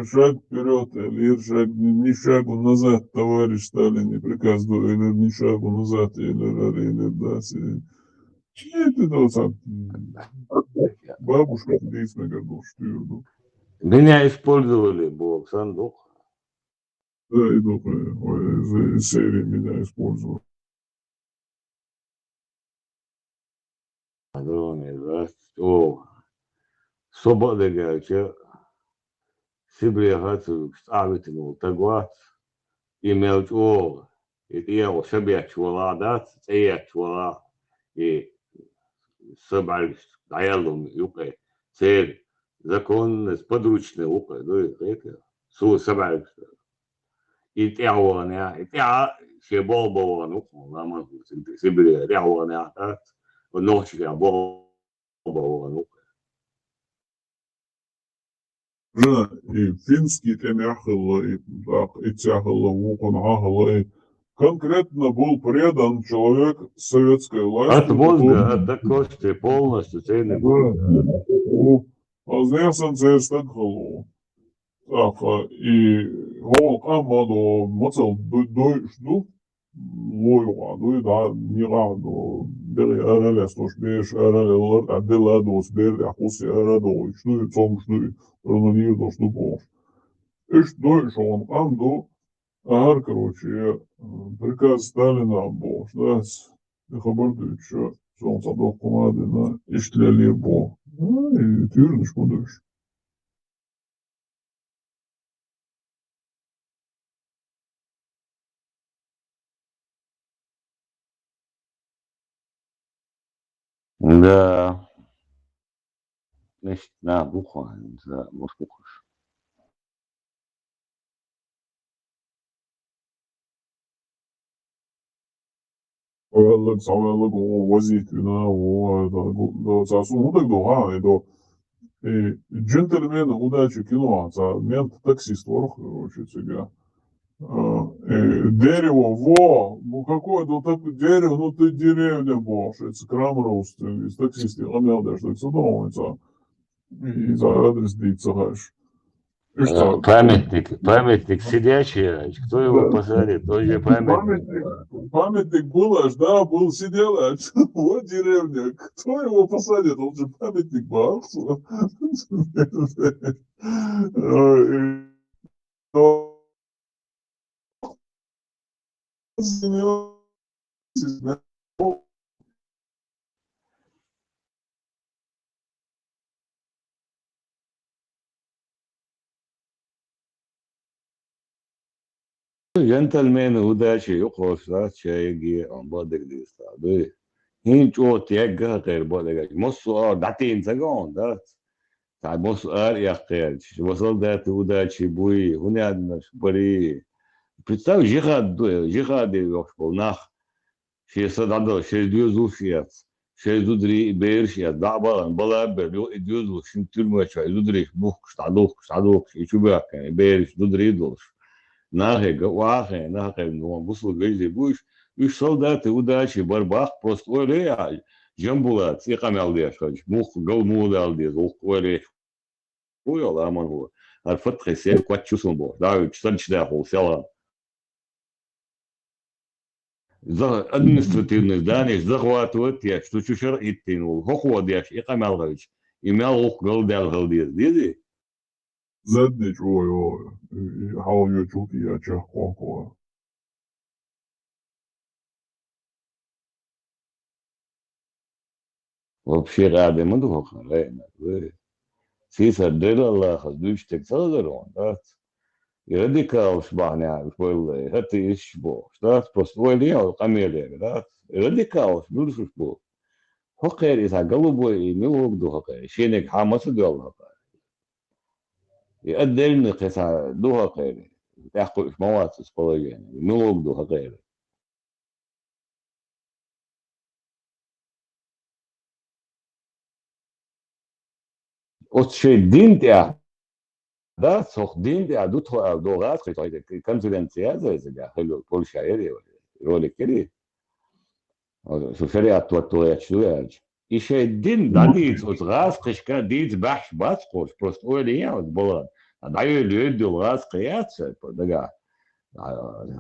шаг вперед, или ни шагу назад, товарищ Сталин, не приказывал, или ни шагу назад, или да, это да, бабушка действительно говорила, что иду. Меня использовали, Бог, Сандух. Да, иду, из серии меня использовал. О, собака, говорит, Сибирь, говорит, ставите, ну, тогда имел, о, это я у себя чувала, да, я чувала, и собрали, даялом, юкай, цель, закон, подручный, юкай, ну, это, собрали, и я, все было, ну, лама, Сибирь, я, да, ночью я был, ну, Да, и финский темяхало, и тяхало, уконахало, конкретно был предан человек советской власти. от мозга, от кости полностью цельный был. А знаешь, он стакало. Так, и он амадо, моцел, дойшду, лою, да, не радо, бери арале, слушаешь, арале, лор, аделадос, бери, ахуси, арадо, что и цом, что и ронанию, что бош. И что он амдо, ар, короче, приказ Сталина был, да, хабарды, что он садок команды на иштляли бо. И ты вернешь, подальше. Да. Значит, на, бухаем, да, может, бухаешь. Савелок, возительно, за сумуток духа, это джентльмен удачи кино, за мент таксист, короче, тебя. Дерево, ну какое то такое дерево, ну ты деревня бошь, это крамрост, из таксиста, а меня даже так судовается, и за адрес длится, знаешь. Памятник сидячий, кто его посадит, тот же памятник. Памятник был аж, да, был сидел аж, вот деревня, кто его посадит, он же памятник Бахсу. Джентльмены удачи, юхош, да, чайги, он бодек диста, да. Хин чот ягга кайр бодек, мосу датин цагон, да. Та мосу яхкайр, васал дат удачи буи, хуняднаш бари. Представь, жихад йохшпол нах, шеса дадо, шездюзушият, шездудри бершият, дабалан, балабер, дюзу, шинтюрмача, дудриш, бух, штадух, ичубак, берш, дудри долш. Нахе, гавахе, нахе, ну, гусул гейзи буш, уж солдаты удачи, барбах, просто реаль, жамбулат, иқамалдеш, мух, галмудалдеш, ухвалеш, уйол, амангу, арфатхе сел, кватчусун бо, да, чтанчдаху, села. За административное здание захватывать, я что чушер иттинул, хохвадеш, иқамалгач, имел ух галдалгалдеш, диди? Заднич, ой, хау я чути, я чахкоко. Вообще рады мы духа, вы. Сиса дела хаздуч тексалгарон, да. И радикал шбахня, шбол, это ишбо, да, построили камеле, да. Радикал, шбо. Хокер из голубой и милок духа, шенек хамас духа. И отдельно киса духа, тахкуш мават с половиной, милок духа. От шединтя, да, сохдинтя, дутха догас, конференция за Польша, роли кери. Сушари аттуаттуя чуяч. еще один дадит вот раз кышка дит баш баскош просто олия вот было даю люди раз каяться подага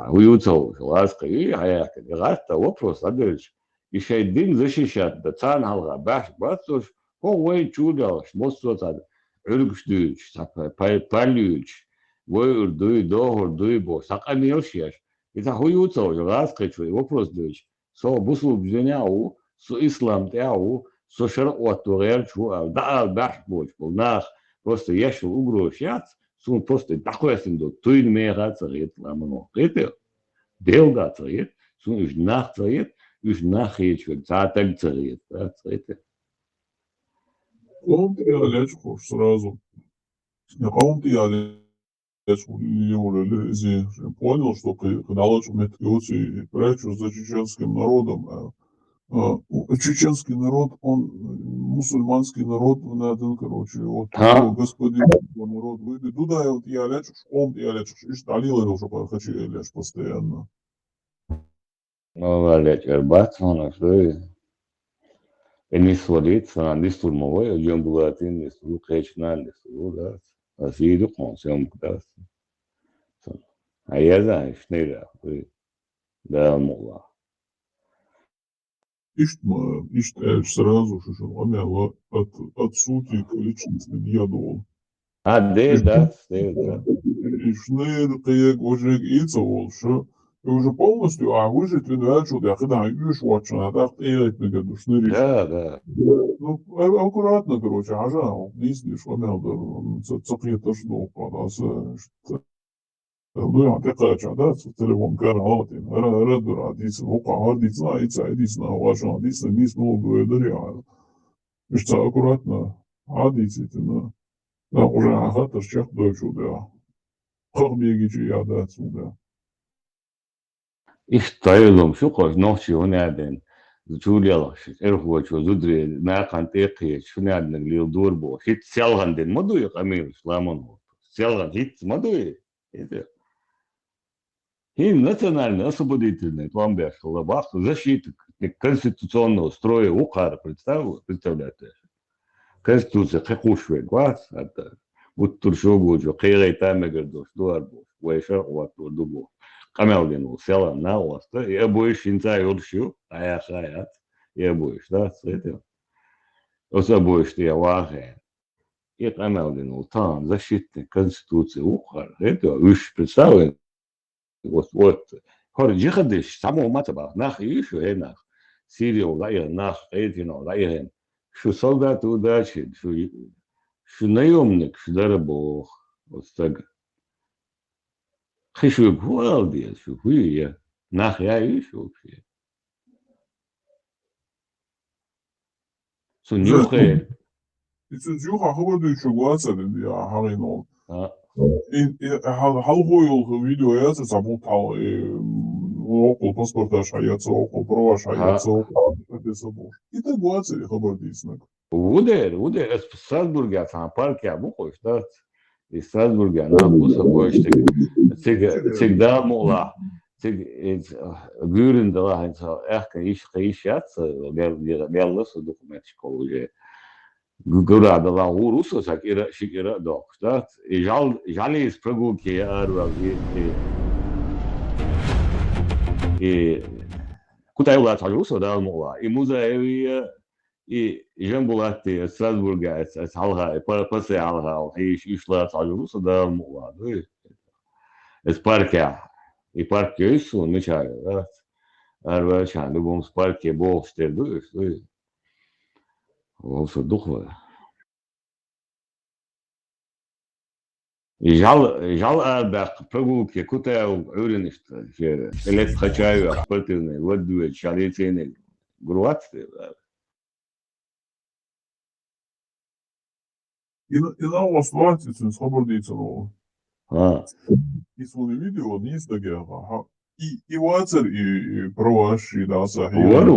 уютов раз кай а раз-то вопрос адыш еще один защищать да цан алга баш басош ой чудо мостот өргүчтүч палюч войрдуй догордуй бо сакамиошияш это уютов раз кычу вопрос дыш со бусу бзеняу со ислам теау со шарот тугер чу да баш боч нах просто яшел угрощат су просто такое синдо туй мега царит ламно это делга царит су уж нах царит уж нах ечвек цатак царит это Он лечку сразу. Он лечку Лези понял, что когда лучше меткиоти прячу за чеченским народом, чеченский народ, он мусульманский народ, надо, короче, вот господин народ выйдет. Туда вот я лечу, он я лечу, и шталил уже хочу лечь постоянно. Ну, лечь, он что Eniswalit sana disturmo yo bulatin disturu kechnan disturu da asidu konseum das ayaza schneider да мола Ишь сразу же ломяло от сути к личности дьявол. да И шнейр каек уже гицевол, что уже полностью, выжить ли начал, я когда видишь watching, так и это шнейр. да Ну, аккуратно, короче, действие шломял, цапьета что, подался, что ну, я такая, да, телефон караотин, радура, дисна, опа, дисна, ваша, дисна, реально. И что аккуратно, действительно, да, уже агатор чех дойчу, да. Как бегичи я, да, отсюда. и стоилом шукош ночи он один Julia, erhuocho zudre na kanteke shunad naglil durbo hit selgan den modu yaqamil slamon selgan hit modu это Им национальный освободительный план Шалабах защиты конституционного строя УКАР представляете. Конституция хакушве глаз, это вот туршогу, кайрай тамегердош, дуарбош, вайшар уату дубо. Камелдину села на оста, я боюсь инца юршу, а я хаят, я боюсь, да, это. Особоюсь, что я вахе. И Камелдину там защитный конституции УКАР, это уж представляете. Вот, жихадыш, само матаба, нах еще нах, Сирию лайер, нах, этино лайер, что солдаты удачи, что наемник, что дарабох, вот так. Хишу гвалдия, что хуя, нах я еще вообще. Что нюхает. Это жуха хавadu чугуаса, я харинол. Halgoyul video yazı zabutal okul pasporta şayatsı okul prova şayatsı okul ötesi boş. İte guatsi haber değilsin. Uder, Strasburg'a tam park ya bu koşta. Strasburg'a na bu sabah цик да мола. Цик гүрэн да ханса эх iş yatsa gellas dokument şkolu Gurada la Russo sakira shikira dokta. Жали из прогулки арвал и кутайла тажуса да мола. И музеи и Жамбулати Страсбурга салга пасе алга и шла тажуса да мола. Из парка и парке еще начали, да. Арвал чан любом парке бог стердуешь, Olsa duhva. Жал бак прогулки кутаю öğrenişte elek kaçıyor спортивный водует шалетене груатстве. И на вас платится свободиться нового. И свои видео не стагера. И вацер и проваши да сахи. Var.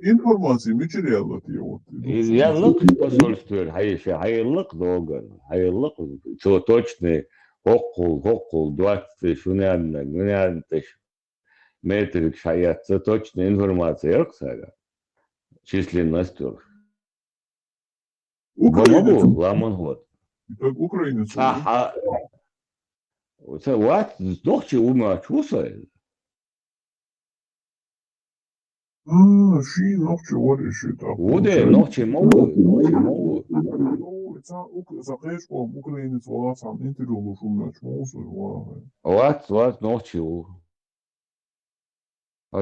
Информация материал от его. Yanlış посольство, hayırlık doğru. Hayırlık точный окол 20 шунядных метрик шаяться точная информация yok sada. численностью. Украинец. Бомбу ламон год. Так украинец. Ага. Вот, сдохче ума чувствует. Ши ногче ориши так. Уде, ночи могу. Захешко украинец валасан интервью шумнач мосу. Вот, ночи.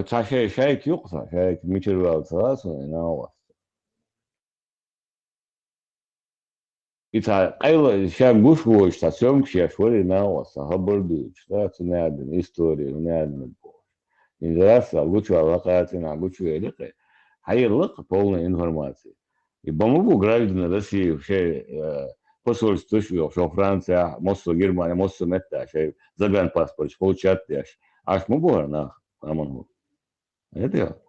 Чаще шайк юкса, шайк мичервал сразу, на Ita qayla şam guş boş ta sömkşe şöyle na olsa haberdu işte nereden история nereden bu. İndirasa guç alaqatına guç verildi. Hayırlık полная информация. И бомбу граждане России посольство что Франция, Москва, Германия, Москва метта, загранпаспорт получат яш. Аж мы было на амону. Это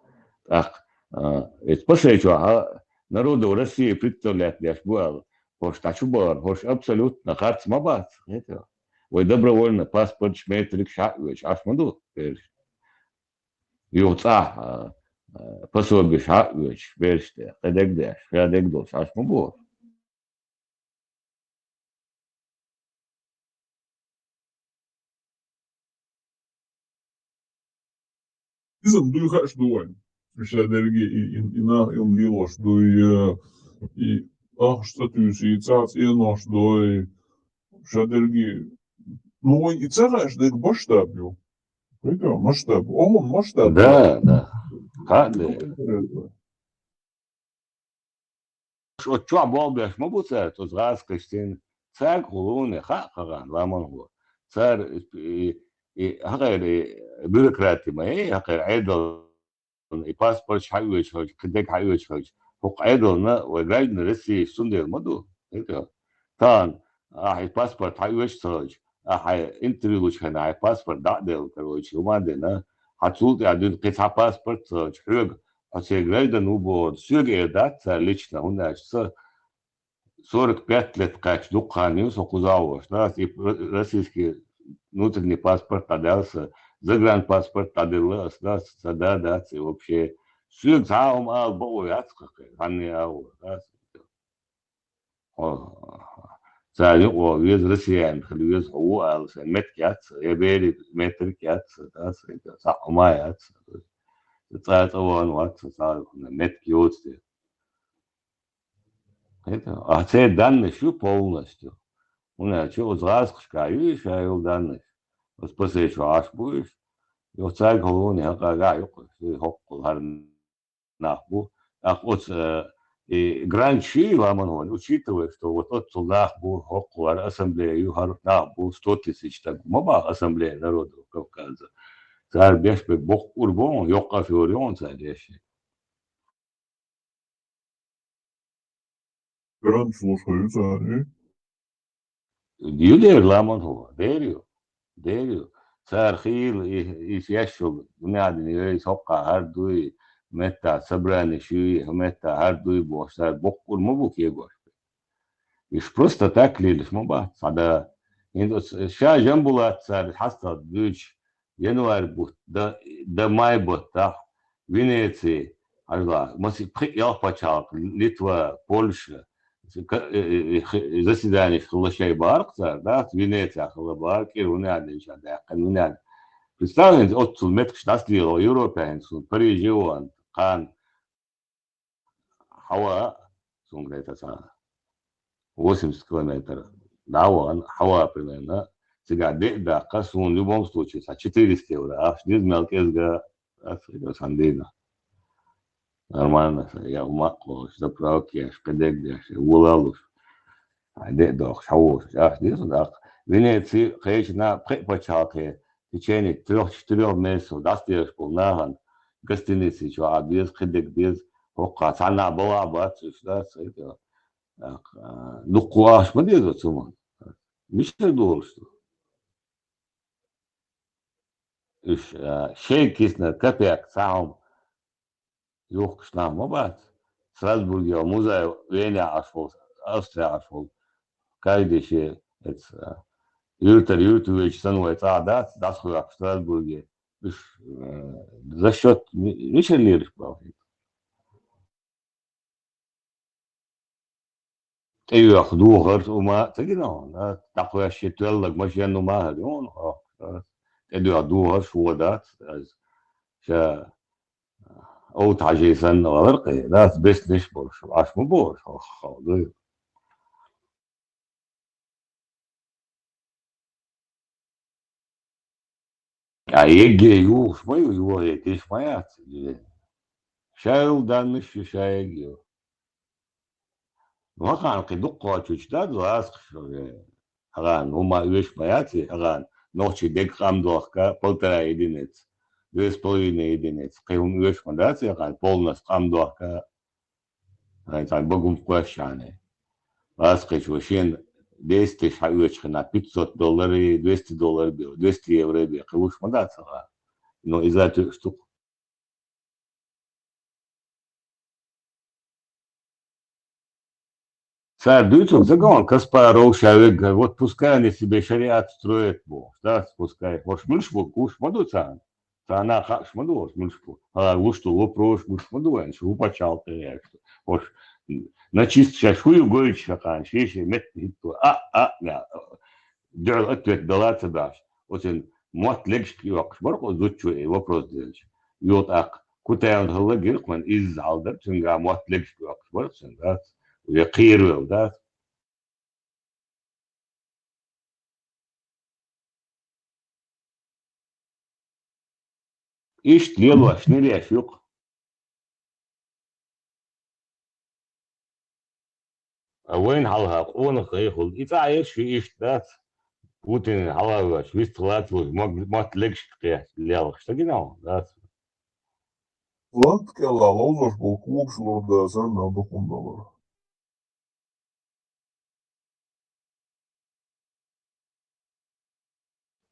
так. Это после чего народу России представляет яш был. Хош тачубар, хош абсолютно харц мабат. Это. Ой добровольно паспорт шметрик шагач, аж маду. Юца пособие шагач, берште, эдегдеш, эдегдош, аж мабу. Bizim duyhaş duvan. Müşadergi ina liloş и statüsü itsats enoş doy şadergi ну и цараш дек масштабю. Это масштаб. Он масштаб. Да. Кады. Что болбеш мабуца, то згаскаштин. Цар кулуне хакаган ламангу. Цар и хагер бюрократима, хагер айдол и паспорт шайвич, кдек хайвич. فوق عيدلنا وجايدنا لسه سندي المدو هيك كان باسبورت هاي وش تراج انتريو وش كان باسبورت دعدل كروش وما عندنا هتقول يعني قطع باسبورت تراج حق هسه جايدنا نوبو سوق إيدات ليشنا هنا 45 лет кач дукани сокузавош да и российский внутренний паспорт отдался загранпаспорт отдался да и вообще Sürekli sağım al bu yatkı hani al sadece o yüz Rusiyan yüz o al sen metkiyat ebeli metrikiyat da sağma yat zaten o var sağ metkiyot diye это а це данные şu полностью у нас что зразкашкаю шайл данные вот после чего аж будешь и царь голову не хакага yok хоккул харн нахбу, вот гранчи ламанон, учитывая, что вот тот нахбу, хокуар, ассамблею, нахбу, 100 тысяч, так, маба ассамблея народов Кавказа. Царь бешбек, бог урбон, йокка фиорион царь. Гранч слушаются, они. Юдер ламанон, дерю. Царь хил, и яшел, няден, и хокка, ардуи, متى собрание шуи, мета ардуи бош, боккур мобук егош. Иш просто так лидиш моба. Сада ша жамбулат цар хаста дуч январь бут да май бут да Венеции арла маси я почал Литва, Польша заседание хлашай баркса да Венеция хлабар кирунадин шада канунад. Представляете, от метр штатливо европейцу Парижион кан хава сунгрета са 80 километров даван хава примерно сега да касун в любом случае за 400 евро а здесь мелкезга сандина нормально я умако заправки шкадег улалуш дох шауш здесь да Венеции конечно припачалке в течение 3-4 месяцев достаешь полнаган гостиницы, что без хедек, без хока, цена была бы отсюда, это ну куаш, мы делаем сумма. Мечты думал, что шейк кисна, копеек, сам, юг шнам, мабат, Страсбурге, музей, Вене ашел, Австрия ашел, каждый шей, это Юртович становится, да, в Страсбурге. За счет Мишель Лириш, правда. ايوه خدوه غير وما تجينا تقوى الشتوى لك ماشي انه ما هدون تدو خدوه شو ذات شا او تعجيسن غرقي ذات بس نشبر شو عاش مبور يعني يجي يوش ما يوش ما ياتي شايل دانش شايل وقع قدقة تشتاد واسخ أغان هما يوش مياتي أغان نوشي ديك خام دوخكا полтора единиц 2,5 единиц قيهم يوش مداتي أغان полнос خام دوخكا أغان تاع بقوم قواشاني واسخش وشين 200 حيوش خنا $500 $200 بيو 200 евро بيو قيوش مداتي أغان но إذا تشتق Сардуйцев загон Каспаров человек, вот пускай они себе шариат строят, да, пускай. Вот шмульшбу, куш мадуцан. Она хак шмаду, шмульшбу. А лушту вопрос, шмаду, они шву почал ты. Вот на чист шашую гоич шакан, шиши мет хиту. Да. Дёр ответ дала цадаш. Вот он мот легшки вак шмарко зучу и вопрос делаешь. Йот ак кутаян хала гиркман из залдар, цинга мот легшки вак шмарко цинга. يقير ده ايش ليلوا شنو لي اشوق وين على قون خيخل يتعايش في ايش ده بوتين على شوية طلعت ما تلاقيش قياس اللي اشتقنا ده Lant kella lauzos būtu klūkšlordā sarunā dokumdalā.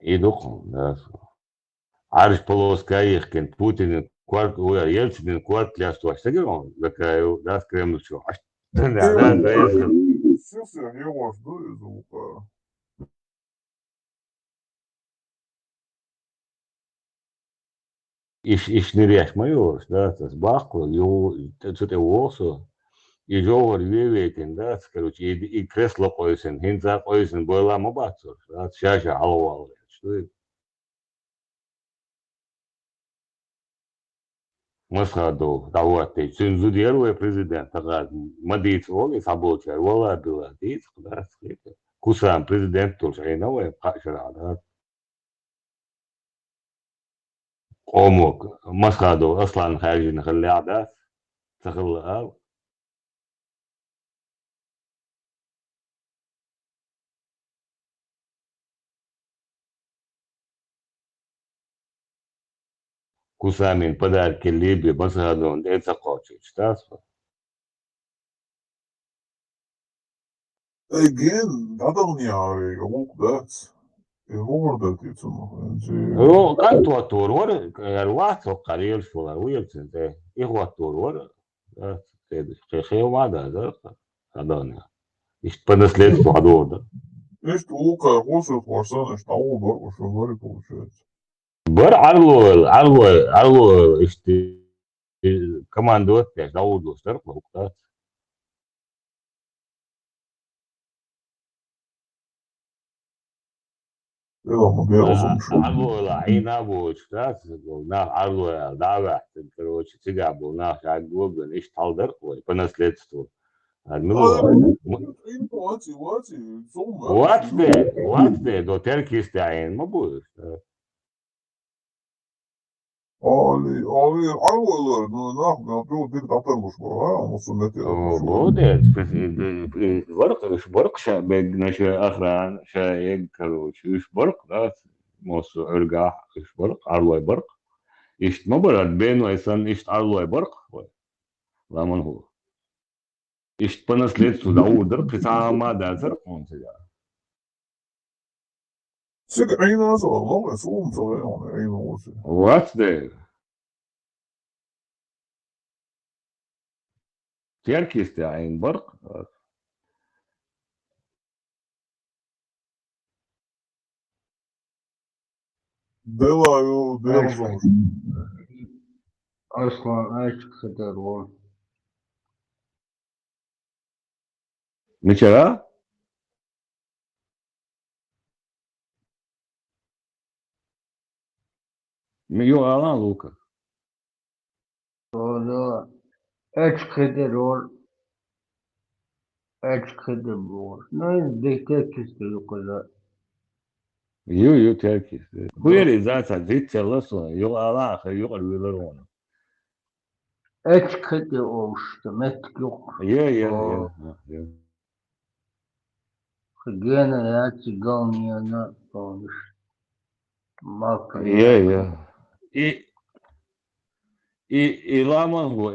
يدوخهم ده عارف полоская كان بوتين كوارت ويا يلتسن كوارت лясту اشتقنا لكايو ده كريم شو ده Sirds jau ņēmoši dūzūkā. إيش نريح ما يوش ده تسباقه تشوت ووسو يجور ويويتين ده короче и кресло قويسن هنزا قويسن بولا ما باتسور ده شاشة على والله شو مسخادو دعواتي سنزو ديرو президент tagad madīts oli sabočai والله было дīt да كوسام президент тоже и новое قاشرا да قومك مسخادو أصلا خارجين خلي عادات تخلى كوسامين подарки Либе مسخادو это хочешь да Again, gadalnijā arī lūk dēts. Ir vordētīts un هو كان توتر ورا الواحد قليل شوية ويلسن ده يخوتر ورا خير ما ده هذا إيش بنسلت بعدور ده Viņš tu lūkā hosot varsan, viņš tā ubar, ko šo vari получается. بر عرضو إيش كمان دوت يعني داود وستر وقتات Lielām dievzum šo. عرضو العينة وشتات عرضو دعوة كروش تجابو ناخ عقوب إيش تالدر وبنسلت تو What's the do Turkish تعين ما بوش Ali arvoilar, nāk ļoti ir atraduši par vēlmus un netiek. будет ورق برق بنش أخران شايق كروش إيش برق ده موسو أرجع إيش برق عرض برق إيش ما برد بينه إنسان إيش عرض برق لا من هو إيش بنسلت داود درق ساعة ما ده زرق منتجا Cik ainās vēl labais lūms vēl ainos. What's there Turkish تعين برق Delāju dievzum. Arslan, aizskat ar volu. მიჩერა? მიო ალან ლუკა. Doğru. Etkili rol. Etkili rol. Ne dikkat yukarı. Ju Turkis. Hueri zaten zitselasın. Yo Allah yo alıyorlar onu. Etkili oluştu. Metk yok. Ya. Gene ya çıgalmayana olmuş. Makine. Ya. Laman هو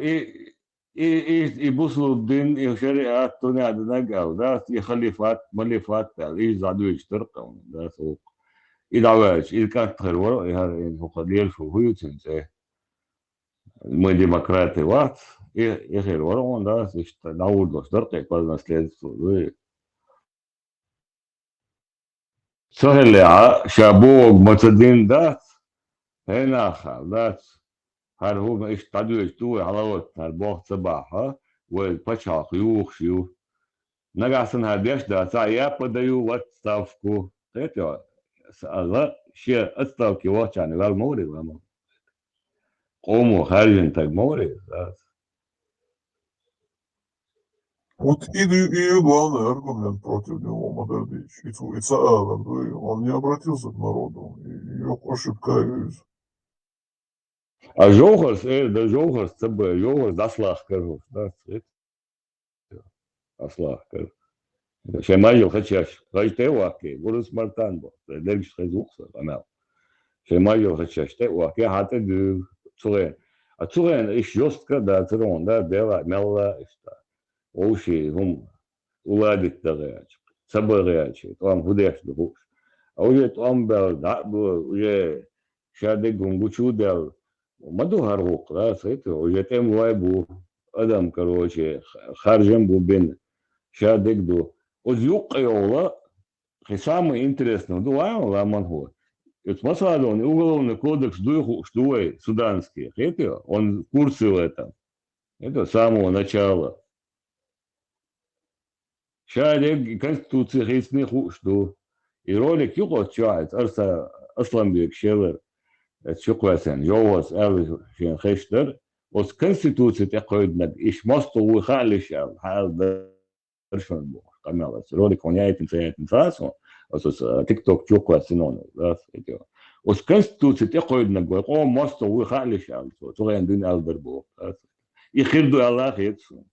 يبصوا الدين شريعات توني عندنا قال ده يخليفات مليفات ايش زادوا يشترقوا ده سوق يدعواش إذا كانت خير ورا يعني هو قد يلفو هو يتنسى ما ديمقراطي وات يخير ورا ده داود وشترقي قال ناس لازم سهل شابوك متدين ذات هنا ذات هل هو ايش تعدوا يشتوي على وقت هالبوخ صباحها والبشع خيوخ شيو نقع سنها ديش دا سايا بديو واتستافكو قيتو الله شيء استافكي واتش يعني والموري وما قوموا خارجين تاج موري Вот и главный аргумент против него Мадардич. И Цаал, он не обратился к народу. И ее ошибка. А Жохарс, да Жохарс, ЦБ, Жохарс, Аслах, скажу, да, Аслах, скажу. Шемайо, хачаш, хачте уаки, бурус мартанбо, дергиш хазухса, амел. Шемайо, хачаш, те уаки, хате ду, цурен. А цурен, иш жестко, да, цурен, да, дела, мелла, ишта. Оуши, хум, уладит тагач, цабагач, там худеш духуш. А уже там бел, да, уже шаде гунгучу дел, مدو هرغوق راس هيك وجتم وايبو ادم كروشي خارجن بو بين شادك دو وزيوق يولا خصام интересно دو لا من هو مثلا он уголовный кодекс дух что суданский это он в курсе в этом это с самого начала شادك конституция хисных что и ролик يقعد شاهد اصلا بيك شغل شكواسن جوز أول شيء خشتر وس كونستитуция تقعدنا إيش مستوى خالش حال درشون بو قمنا بس رولي كونيات إنسان وس تيك توك شكواسنون بس إتيو وس كونستитуция تقعدنا قوم مستوى خالش تغير دين ألبر بو يخردو الله خيتسون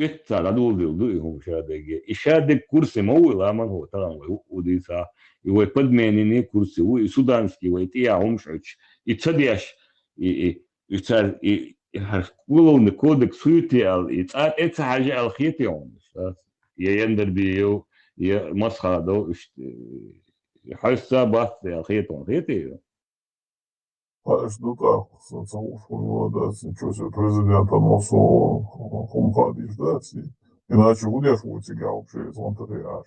إتسال دو هم شادق إشادق كرسي مو لا من هو ترى وديسا يوي подменены курсы и суданский и я умшич и цадяш и уголовный кодекс суетел и это حاجة الخيتي عمش يندر بيو مسخة دو حاسة بس الخيتي Что так, да, ничего себе, президента носу хумхадиш, да, иначе будешь у тебя вообще из Монтерея.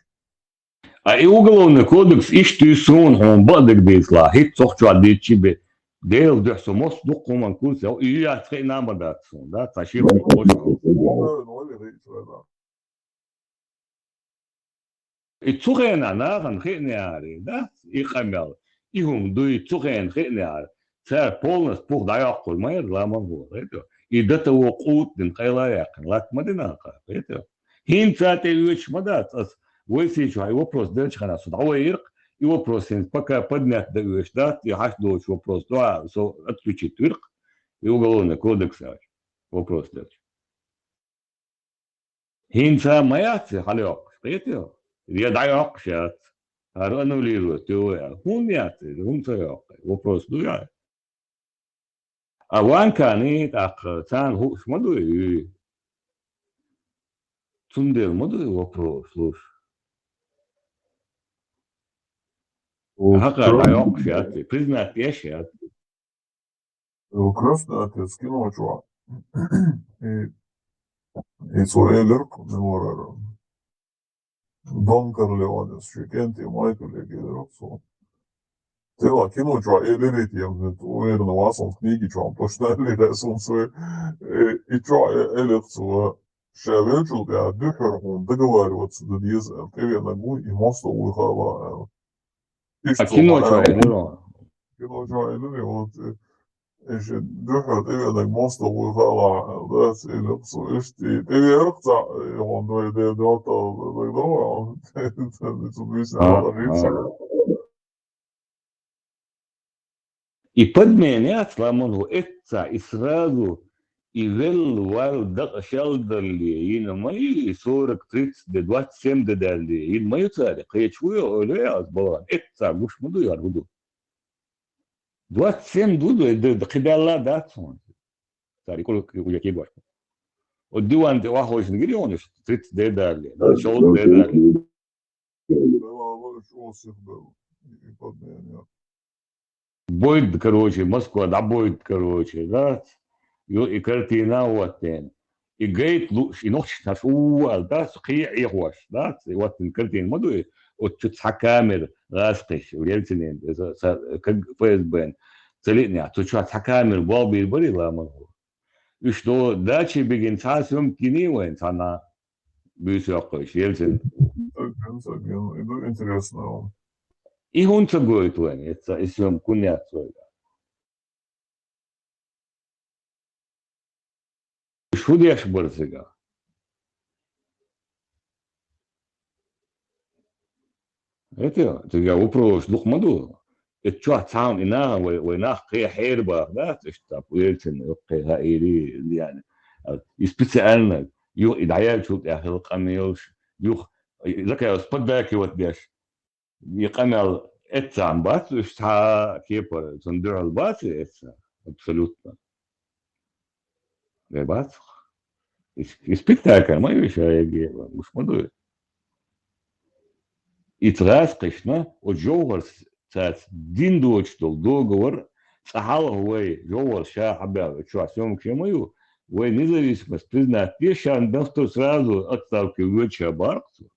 А и уголовный кодекс иштуйсон он бадык дейсла хит сохчу адичи бе дел десо мос дуккоман курсе и я цей намадатсон да таши и цугена наган хинеари да и хамел и хум дуй цуген хинеар цар полностью пух даяққой майр ламан го это и дата вуқут дин қайлаяқын лак мадинақа это хин цате юч мадат ويسيش هاي вопрос дальше خلاص دعوة и вопрос пока поднят даешь да и хаш доч вопрос да отключить ирк и уголовный кодекс вопрос дальше хинца маяцы халёк это я даю шат аннулирует его хумяты хумца вопрос да а ванка не так сан ху смотрю цундел моду вопрос слушай هكذا يوقف يا أخي признать إيش يا أخي Красный отец кино, чувак. И свой Эллер, Дон Корлеонес, Шикенти, Майкл Егеров. Тела кино, чувак, Эллерит, я уверен, у вас он в книге, чувак, точно Эллерит, он свой, и чувак, Эллер, свой, Шавечу, я дыхер, договариваться, да дизель, ты я ногу и мост уехала. А кино чайно. Кино чайно, и вот, еще дыхер, ты я ногу мост уехала, да, сильно псуешь, ты верхца, и он дойдет до того, это объяснял, ложится. И подменять ламону это и сразу и вел шалдерли, и на мои 40, 30, 27 дали, и на мою царь, я чую, я сбала, это гуш муду я буду. 27 дуду, это хибалла датсон. Царь, колко я кибаш. Вот диван ты вахош не говорил, он 30 дали, шел дали. И подменять. Будет, короче, Москва, да будет, короче, да, и картина вот тен. И гейт луч, и ночь наш уал, да, схия и хош, да, и вот картина, модуи, вот чуть хакамер, раскиш, уельцинен, как ФСБ, целитня, то чуть хакамер, балби, бори ламагу. И что, дачи бегин цасум кинивен, цана, бюсякош, ельцин. Это интересно. И он цагоет вен, это исем кунят свой. Шудеш борзыга. Это я вопрос духмаду. Это что цаун ина войнах кая херба, да, то есть так уельцин, кая или يعني. И специально ю и дая чуть я хел камилш ю закая спадбаки вот беш. يقمل اتسام بات اشتا كيبر صندوق البات اتسا абсолютно. Бат. И спектакль, мой вещай, муж модует. И трасқишна, от жовар цац дин дочтол договор, сахал хуэй жовар ша хабял, чуа сём кемою, хуэй независимость признать, пешан бесто сразу отставки выча барксу.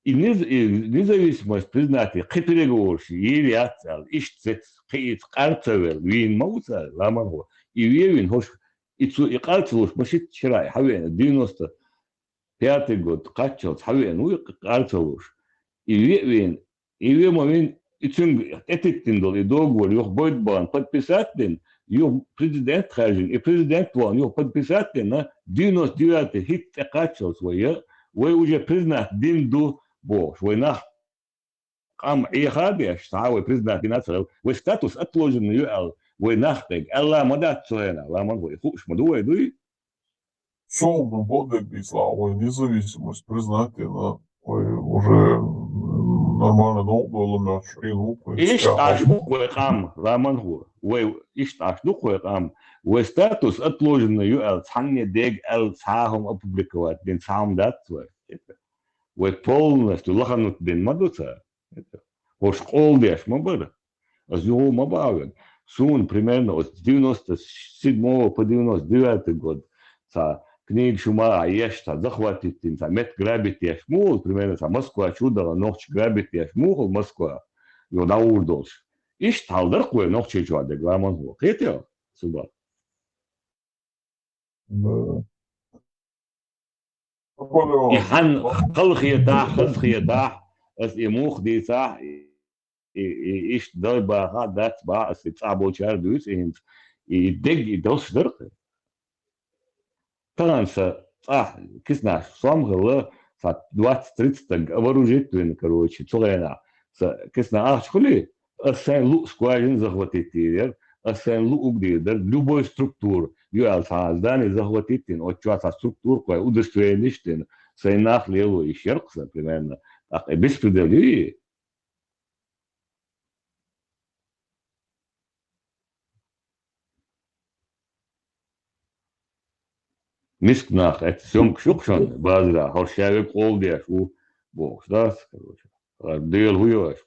И независимость признать, хипереговорши, или отцал, ищцец, хиц, карцевел, вин мауца, ламарго, и вевин хош, и карцевуш, машит чирай, хавен, 95-й год, качал, хавен, уй карцевуш, и вевин, и вемовин, и цюнг, этиктиндол, и договор, юх бойдбан, подписателен, юх президент хажин, и президент ван, юх подписателен, на 99-й хит качал своя, вы уже признать динду бош, вы нах ам и хабеш, вы признать динацию, вы статус отложен юэл, вы нахтег, алла мадат цена, ламан вы хуш мадуэ дуй. Шоу будет слава независимость признать, уже нормально долго мяч и лук. Иш аш буквы кам, ламан вы иш аш буквы кам, вы статус отложен юэл, цанне дег эл цахом опубликовать, den сам датцвы. Вы полностью лоханут ден мадуца. Хош колдеш мабар. Аз его мабавен. Сун примерно от 97 по 99 год са книг шума аешта захватит тин са мет грабит яш мул примерно са Москва чудала ночь грабит яш мул Москва. Yo da urdos. Иш талдар кое ночь чуаде гламан хо. Кетё суба. يحن خلخيتاح اس يموخ دي صح ايش ضربه هذا تبع اس تصابو شهر دوس انت يدق دوس درق فرنسا صح كسنا صامغه صار 20-30 вооружительный, короче, целена. Кисна ах школи, асен лу скважин захватить тир, асен лу угдидер, любой структур, юал саздани захватить тин, от часа структур, кое удостоверить тин, сейнах леву и шеркса, примерно, так и беспредели. Мискнах, это съемка шукшон, базра, хоршавик олдяш, у бог, да, короче. Deel huyo is.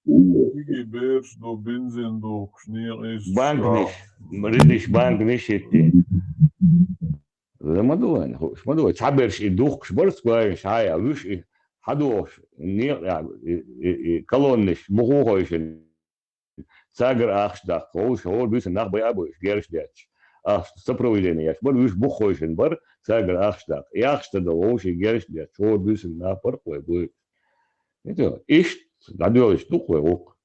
Beers do benzin do sneeuw is. Bank niet, bank niet zitten. ما دوين ما دوين تعبرش يدوخش برس كويس هاي وش حدوش نير يعني كلونش مغوهش ساجر اخش داخ هوش هو بيس ناخ بي ابو جيرش داتش сопровождение бар уж бухойшен бар сагр ахштак и ахштада оуши гершля чордусин на паркой будет это иш дадёш тухой ок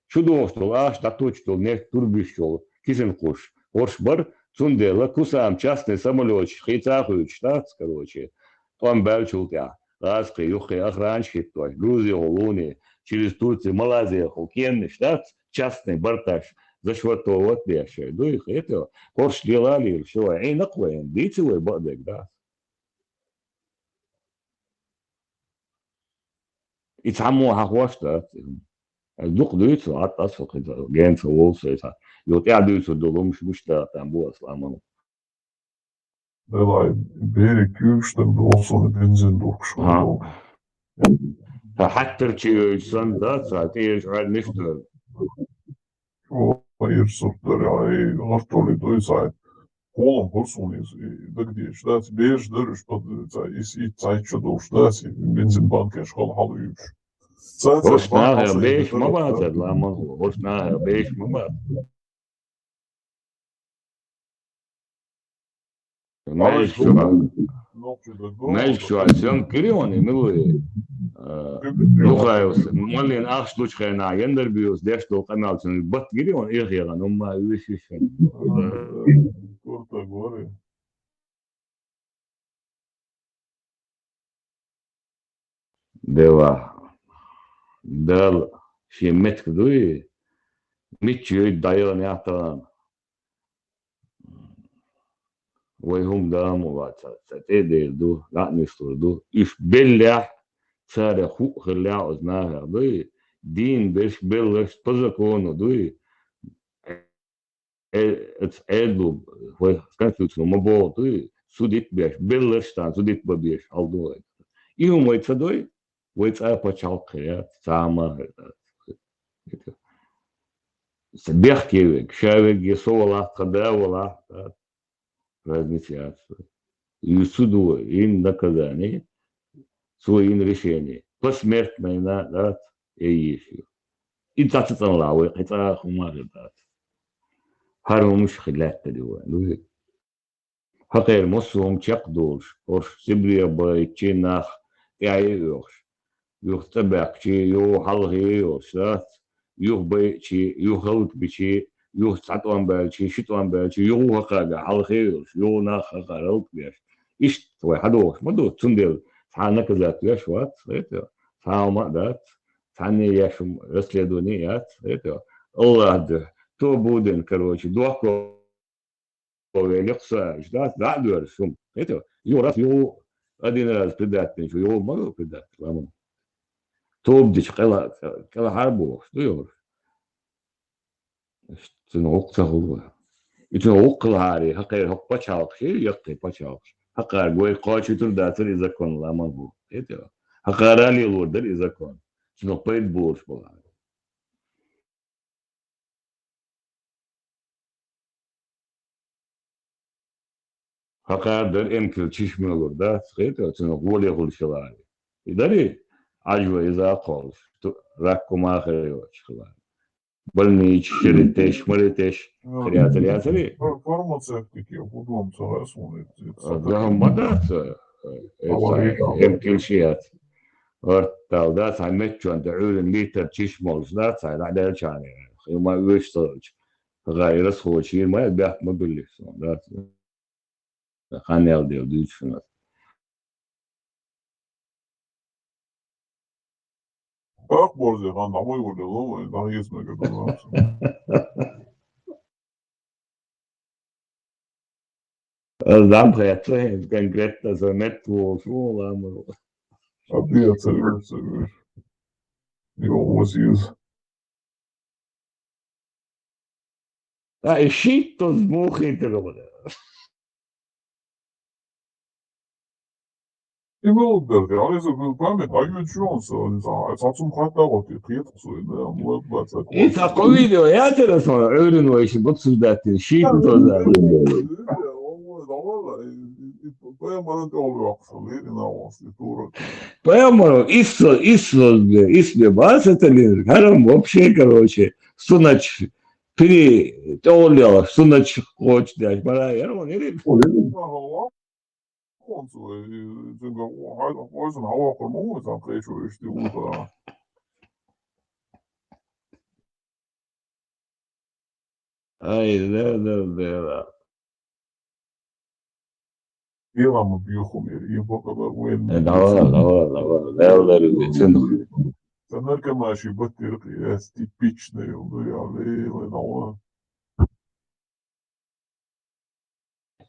чудо что ахштак точно не турбишол кисен кош орш бар цундела кусам частный самолет хитахуй штат короче там бальчултя раски юхи охранчики то Грузия Луни через Турцию Малайзия Хоккейный штат частный бортаж за счет того вот беши до их этого корш делали все и нахуй дицевой бадек да и само хахвашта дух дуется от асфальта генца волса вот я дуется долом мушта там было сломано Belai beri kürsten olsun benzin dokşu. حتى تشيلسون ده ساعتين شغال نشتغل O hayır sırtları ay arttırdı doysa. Kolum kursun da gidiyor. Ştat beş dörüş da is çayçı doşta benzin banka şkol halıymış. hoş nachher beş ما بعد لما hoş nachher beş ما بعد ماشي شو عشان كريوني ملوي لوخايوس مالين اخش لوش خينا يندر بيوس ديش تو قنال سن بط كريون ايه خيرا نما ويش Kurta gore. دوا دال شي متك دوي ميتشي دايون يعطان ويهم دام وبعد تقدر دو لا نشتر دو إيش بلح صار خوك خلاه أزناها دوي دين بيش بلش تزكونه دوي اتعادلوا كونستитуцию مبو دوي سوديت بيش بلش تان سوديت ببيش алдо يوم ويتصدوي ويتصا почал خيات ساما سبيختي شاوي يسولا قداولا разница. И суду, и наказание, свои решения. Посмертно да, и еще. И тацитан лавы, это хумары да. Харум шхилят тадива. Ну, хакер мосум чакдуш, орш сибрия байчинах, яйош. Юх табакчи, ю халгиош, да. Юх байчи, юх халт бичи, يوه تعطوان بالشي شتوان بالشي يوه هكذا على خير يوه ناخ هكذا بيش إيش توي حدوش ما دو تندل ثانا كذا ياش وات ريتو ثانا ما دات ثاني ياش رسل دنيات ريتو الله ده تو بودن كروش دوكو ويلقصا جدات بعد ورسوم ريتو يو راس يو أدينا بدات نشوف يو ما دو بدات لامن تو بديش كلا حربوش دو 좀 옥자고 이제 옥클하리 하카이 헛바차옥시 역대 바차옥시 하카 고이 거치들 다들 이자콘 라마고 에죠 하카라리 로들 이자콘 좀 페이드 보스 보라 하카들 엠킬 치시멜로다 스레도 좀 고리 홀시라리 이다리 아주와 이자콜 라코마헤요 치클라 больнич, шеритеш, маритеш, хрятри. Фармацевтики, будем целесунить. Да, мадаться. Эмкилшият. Ортал, да, саймечуан, да, улен литр чишмолс, да, сай, да, да, чани. Хима вишторч. Гайра схочи, май бях мобилис, да. Ханел дел дичнат. Как можно, а на мой удалось, да, есть много долларов. Завтра конкретно за метро, шо, А ты оцениваешь. Его возьюз. А ищи, то сбухает его. И был бы, а если бы память, а я чё, сацум хатаго, ты приехал, да, вот, баца. И такое видео, я teraz öğren o işi, bu sürdettin, şiit mi tozlar? Прямо Исло, база талер, харам вообще, короче, сунач, Piri doğruyor. Sunda çıkkoç diye. Bana yer o nereye? Ay ne. Ela mă biuhumeri, e bă că uel. Давай. Değerleri sen. Sanırken naši batir jest tipične, ale no.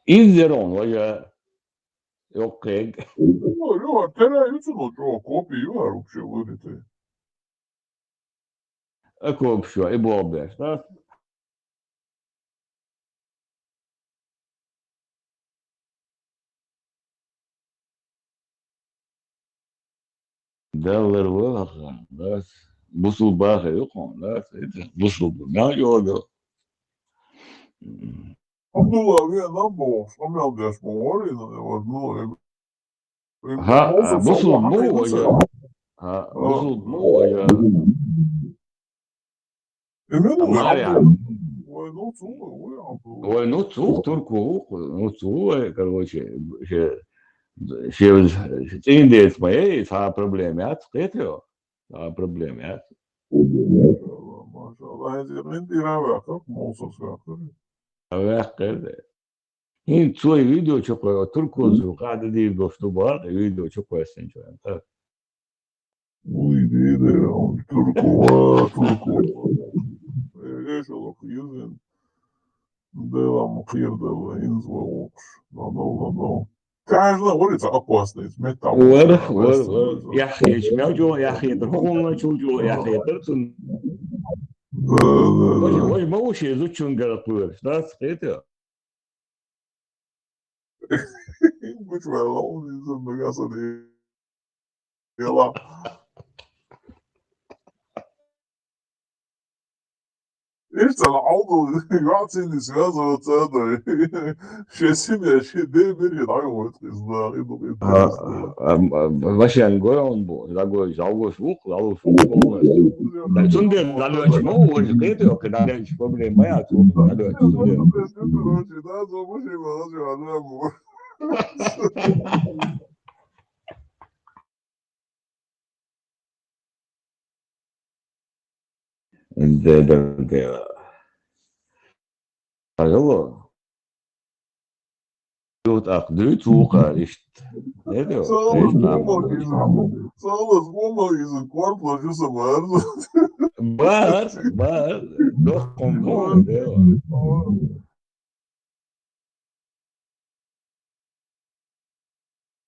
İzleron hoca. Yok ki. Yok, televizyon o kopya var вообще вырыты. Ako bir şey. Bu haber. Değerleri var. Busul bağ yok mu? Busul. Ne oldu? Abdullah ya lan bu. Amel ders bu var ya ne var no. Ha, busul mu hoca? Ha, busul mu hoca? Emin Onlar ya. yani. Ой, ну цула, ой, Ой, ну турку, короче, цинdes моей, та проблемят, скажите, та проблемят. Maşallah, henüz dirava как молсос как. Авяхкede. Ин свой видео чокой, турку звукады değil dostu var, video чокой сенчоян. Ой, диде, он турку. Решил yüzün. Делом кирдала инзвук. Да. Каждый улица опасная, металл. Var. Yaxhi, çmevco, yaxhi, turkuğunla çocuğu, yaxhi, tırtın. Ой, мовши изучен гарапур, да, скажите. Which way alone is in the gas of the yellow. İşte aldı yatsın ismaz ortada. Şesim ya şey değil ya daha yok kızlar. Vaşan goyon bu. Lago jalgo şuk, lago şuk olmaz. Sunde lago çmo o skete o kadar hiç problem ya çok. Lago sunde. Daha zor bir şey var bu. De. Alo. Yok akdı çok işte. Ne diyor? Sağ olasın, olmayızın korklaşısı var. Var. Doch kommen diyor.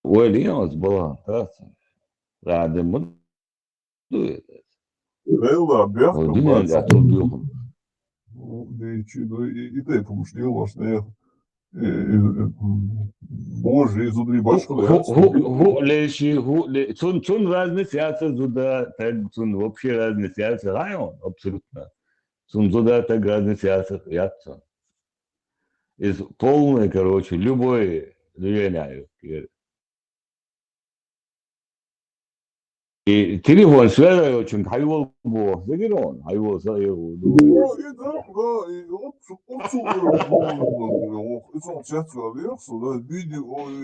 Williams была, да? Радимо. Valla bir hafta Dünya var. atılıyor. И ты помышлял, что я Боже, изнутри башка. Цун разные ситуации, цун вообще разные ситуации, район, абсолютно. Цун зуда так разные ситуации, ясно. Из полной, короче, любой движение. И телефон связываю очень хайвол был, загирон, хайвол связываю.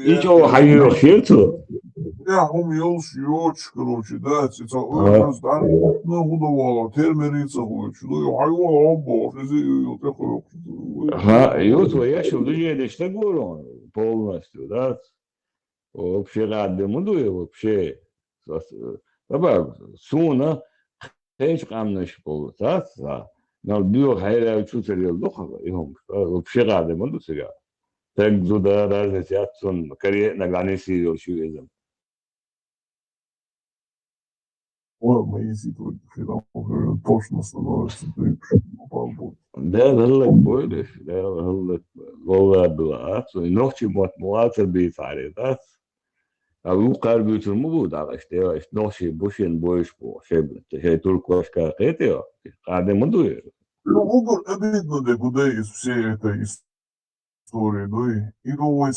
И что, хайвол сердце? Я умел шьёч, короче, да, это ну, удавало, термерица, короче, ну, хайвол обо, И вот я что, движение что говорю, полностью, да, вообще рад демудую, вообще. Baba, sonra hiç kamlaş oldu, ta. Na diyor hayal çutuluyor da yok. O pşerade mi oldu ya? Tek zuda razı yapsın, kariyer naganesi yok şu yüzden. Ой, мои ситуации, точно становится по-моему. Да, böyle, vallahi bila. Noch motivacija bir tane, da. A Lucar Büyütür mü bu da işte nosi boşun boş bu şey Турковская это адемы дует. Ну, обидно, да, куда из всей этой истории, да, и думаю,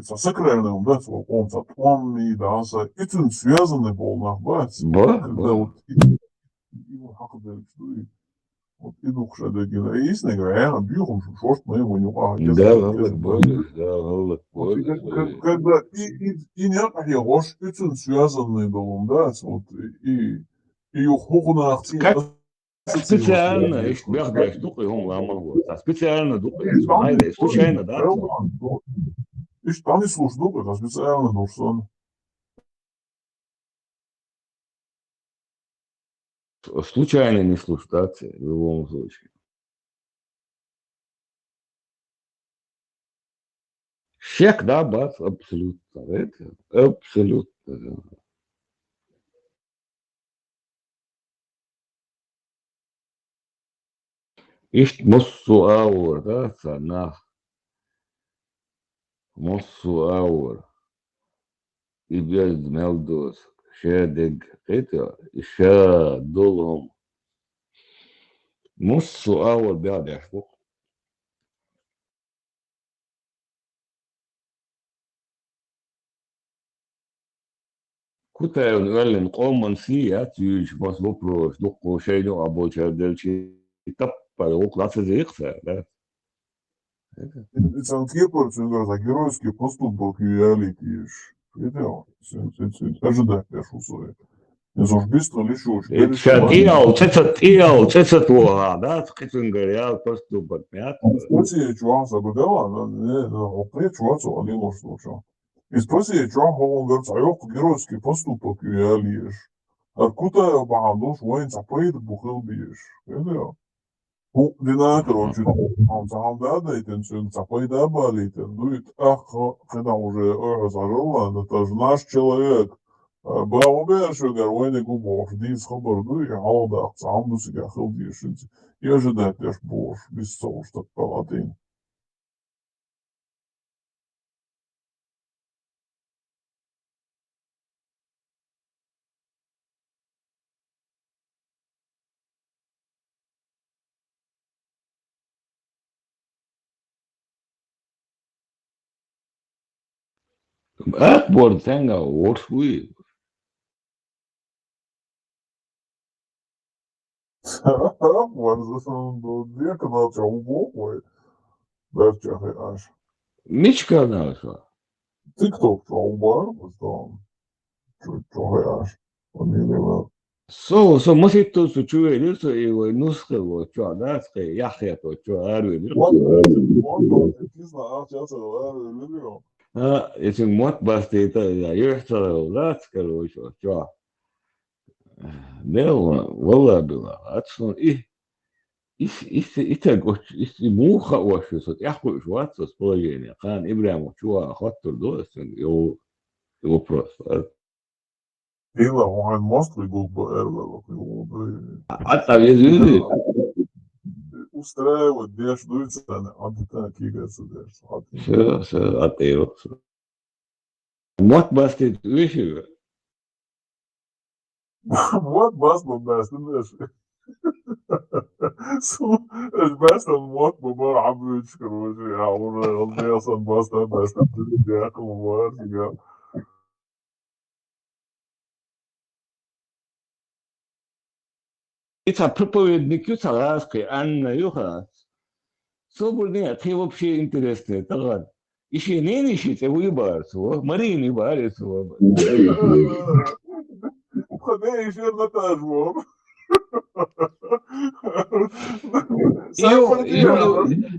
со сакральным, да, он со пламенный, да, со этим связаны был на базе. Ба. Когда вот его хакадельч, да, Вот иду к шадегина. И истинно говоря, я бью, что мы его не ухаживаем. Да, Аллах болит, да, Аллах Вот болит. когда и некоторые ложь очень связанные домом, да, вот и хохуна акция. Специально, ich merke, ich ducke, специально дука, случайно, да? И что не слушаю, это специально должен. Случайно не слушать, да, в любом случае. Шек, да, бац, абсолютно, это абсолютно, да. Ist mussu aur, да, цена. Mussu aur. И без мелдос. Шедег, это еще долом. Mussu aur бядешь, كنت نعلن قوما سيئات يجبس بطرس دقوا شيء أبو شادل شيء تبقى وقلت زي يخسر Санкт-Петербург, за геройский поступок реалити. Это ожидать нашу свою. Я уж быстро лечу. цецет воа, да, скажем говоря, поступок, нет? Спроси, чувак, забыдала, не, опять чувак, не может случай. И спроси, чувак, он говорит, а я геройский поступок реалиешь. Откуда бахандош воин запоит бухал бьешь. Это هو ديناكر он сам да это сын запой да болит дует когда уже разожжало это же наш человек браубер шугар войны губов дис хабар дует алда сам ну себя хилдишь и ожидать лишь бош без того что палатин أكبر ثانية ورثوي Варзасан до дека на чаубо верча аж مش كذا شو TikTok чаубар потом чё аж он سو مسيتو سو چوي لسو ايو نسخه و چو دا سخه يحياتو چو ارو اسم موت باستيتا يحصل لا تكلو شو چو والله بالله اتسون موخه وشو صوت يحكوا شو اتسو سبوجيني كان ابراهيم شو خاطر دوس يو بروس Ela on mostra ela حتى يزيد устраивает деш дуется а ты кигается деш شو اتيو موت باستيت ويشو вот бас бомбас деш es best een wat maar عبد شكروش يا عمر قصدي اصلا بس يا اخي مبارك Это проповедник Юсараски, Анна Юхас. Собольные, это вообще интересно. Так, еще не ищите выборцу, Марини Барицу. Входя еще на тажбом.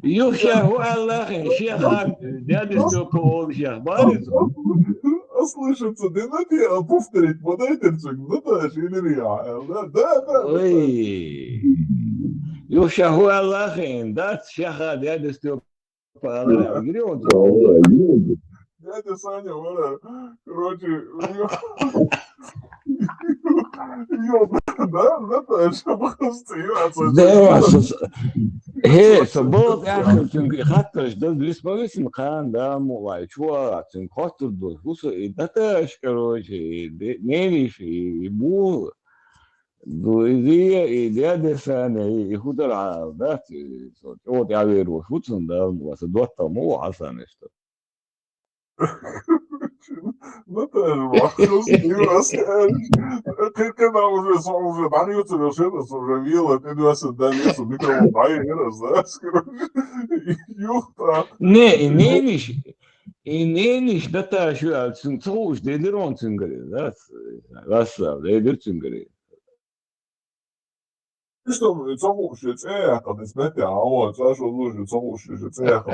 Юхя, Аллах, Шехан, дядя Степа, Шех Барицу. Слышится, да надо повторить, подайте, ну да, или да. Ой, Юхя, Аллах, да, Шехан, дядя Степа, Аллах, Дядя Саня, короче, да, Наташа, Да, собот, я хаташ, да, беспомощный хан, да, мой, чувак, хаташ, да, слушай, Наташ, короче, Нелиш, и Бу, и дядя Саня, и худара, да, вот я верю, шутсон, да, вас дуата, мова, Хасан, что. Наташа, махнулся, и рассказываешь. Когда уже донётся, уже вилла, ты донёс, микрофон появилась, да, юхта. neymiş da şu çoğuş dedir on çıngırı. Rasa, dedir çıngırı. Что, цомуши, цеха, ты смотри, а вот, Саша, лужи, цомуши, цеха,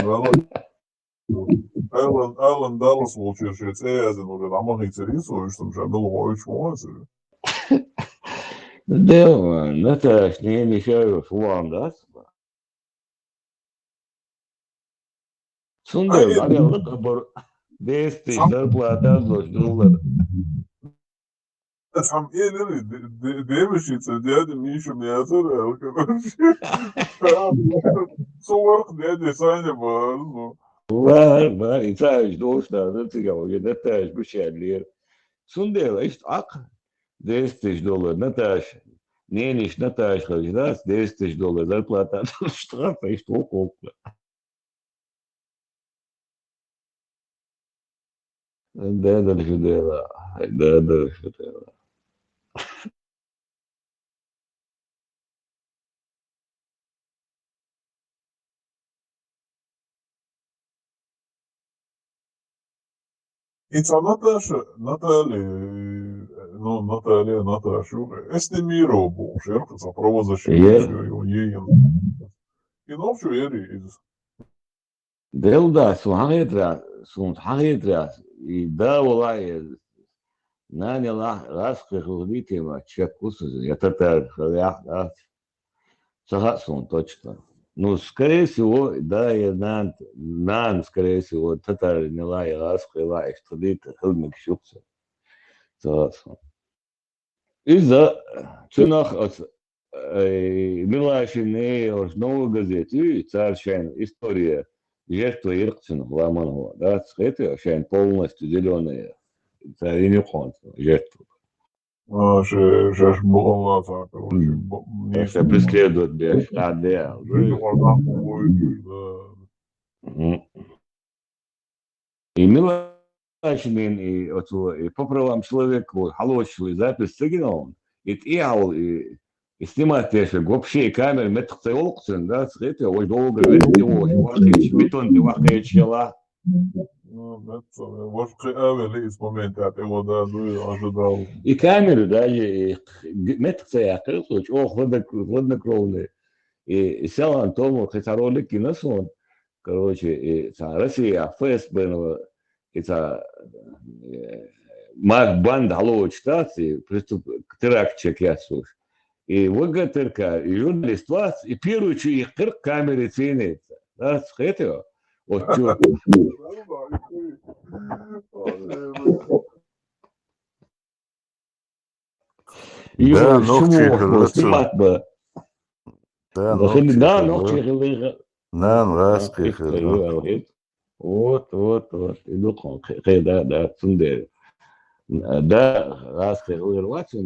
Alan Dallas получивший цезин уже намагается рисуешь, что уже было очень много. Deva, Nataş neymiş ya şu anda. Sunday, arıyorlar kabur. Desti, зарплата, $100. Там девушка, дядя Миша мне отправил, короче. Сорок дядя Саня был. Var, İtaş doğuşlarda tıkav, Nataş bu şeyler. Sunday, işte ak, $10 Nataş. Neymiş Nataş kajdas, $10 зарплата, штрафа, işte o. Да, что дело. Да, что дело. И Наташа, Наташу, estimировал больше, я за правозащиту, ей. И ночью я рейз. Делда, sunt hagidra, и да, والله, нани ласка худитима, чекусу, я татар, сахасун точно. Ну, скорее всего, да, я скорее всего, татар не лай, ласка, лай, что дит, хилмик шукса. Сахасун. Из-за ценах Милашины, новой газеты, царшайн, история, жертва Иркцина, Ламанова, да, это шайн полностью зеленые, царь не жертву. Сейчас была так, короче. Если преследуют без АД. И Милашин, и по правам человека, халочный запись сигнал, и тиал, и снимать вообще камеры, метр олкцин, да, это очень долго, бетон, вахач чела. Может, из момента от его, да, ожидал. И камеры, да, и метр хладнокровные. И сел Антону, хотя ролики на сон, короче, и Россия, ФСБ, это банда halloочтации, теракт чекясуш. И ВГТРК, и журналист вас, и первый их камеры ценится. Да, схетио. Вот что. Да, ногти хилицу. Да, ногти хилицу. раски хилицу. Вот. Иду да, цундер. Да, раски хилицу.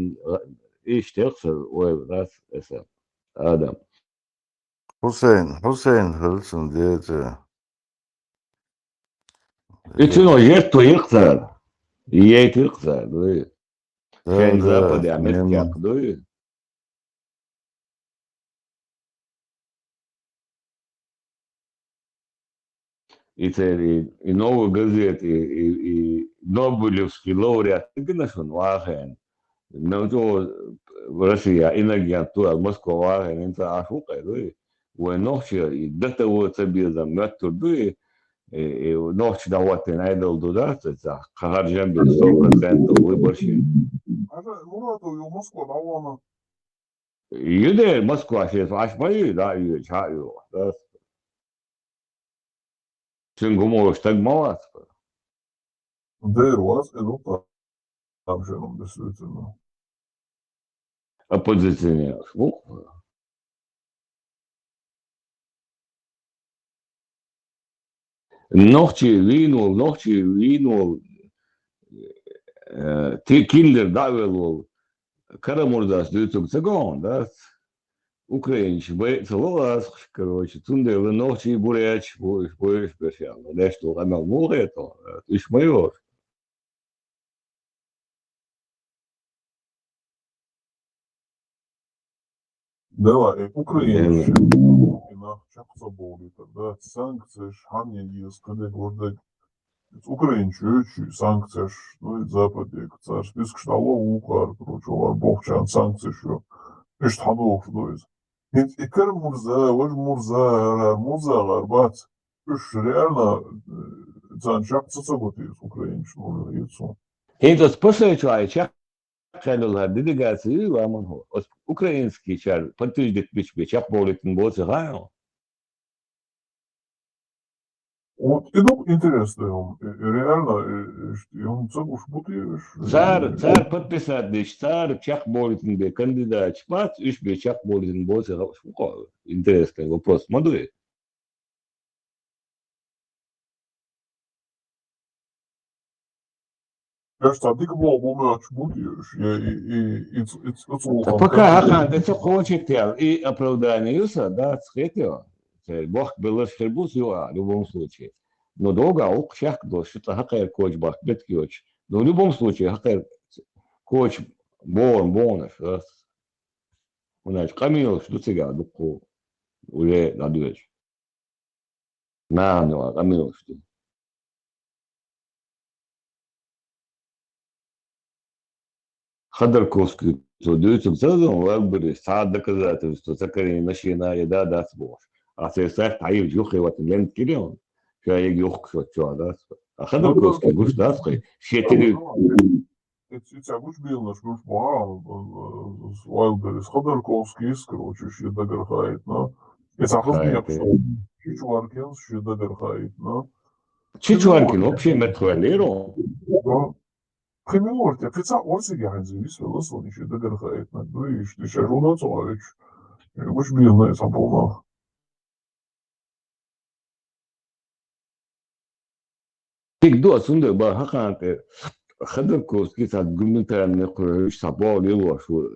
İşteyse o раз это Адам. Hüseyin hılsın diyece. İçin o жертву yıktar. Ей yıktar. Шайн Западе Америка, дуй. И новые газеты, и Нобелевский лауреат, ты нашел вахен. Но то в России иногентура Москва, иногент ашука, дуй. ونوخش دته و تبيزا متر دوی نوخش دوات نایدل دودات تا خارجن به 100% выборщик. Муратов и Москва давно. Юде Москва сейчас ашмай да ю чаю. Да. Чунгумо так малат. Да, у вас это там же он действительно. Оппозиционер. Нохчи винул, ты киллер давил, Карамурдас, дюцук цагон, да, украинч, целовас, короче, тунде в нохчи буряч, будешь персиан, да что, она муре то, ишмайор. Давай, Украина. Да, санкции, Шанья, когда Украина чуть-чуть санкции, ну и Западе, список шталов, Ухар, короче, Бовчан, санкции еще. И штанов, ну и Икар Мурза, Вож Мурза, Гарбац. Реально, занчак цацаготи из украинского яйцо. Интос после чая Шайлолар делегации ламан украинский чар подтверждает чак болитин болса гайо. Вот, и ну, интересно, реально, он цагуш бутыш. Цар подписать, цар чак болитин бе кандидат спас, иш бе чак болитин болса гайо. Интересный вопрос, мадует. Кажется, ты был момент будешь, и Пока хахан, это хочет и оправдание да, схетил. Бог был шербус в любом случае. Но долго ук шах до что хакер коч бах беткиоч. Но в любом случае хакер коч бонус. У нас камил что сега дуку уже надуешь. Ну, камил что. Ходорковский создается в целом, выборы, сад доказательства, закрыли начиная, да, сбор. А сестер таив жухи вот лент килион, что я юх что да. А Ходорковский гуш да, все три. Это гуш был наш гуш Вайлдер, Ходорковский, короче, что догорает, но это ахуенно, что Чичваркин, что догорает, но Чичваркин вообще метролерон. Примерно, это очень гигантский, весело, еще догорает, ну и что еще журнал целый, гуш был на этом полно. Тигдо сунда ба хаканте Ходорковский сад гументарный курш сабал его что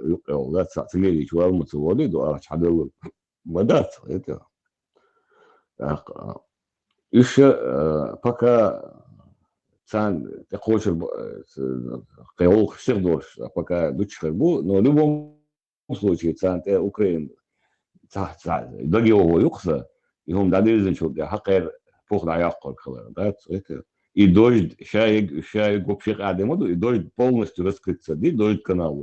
لا تسعتلي شو المتولي دو أرش حدا مدات это еще пока цан хочет кайол хсердош пока дучхербу но в любом случае цан Украина дагио юкса يهم داديزن شو حقير فوق دعياقل خلاص ده это и дождь шаек вообще адемоду и дождь полностью раскрыться ди дождь канал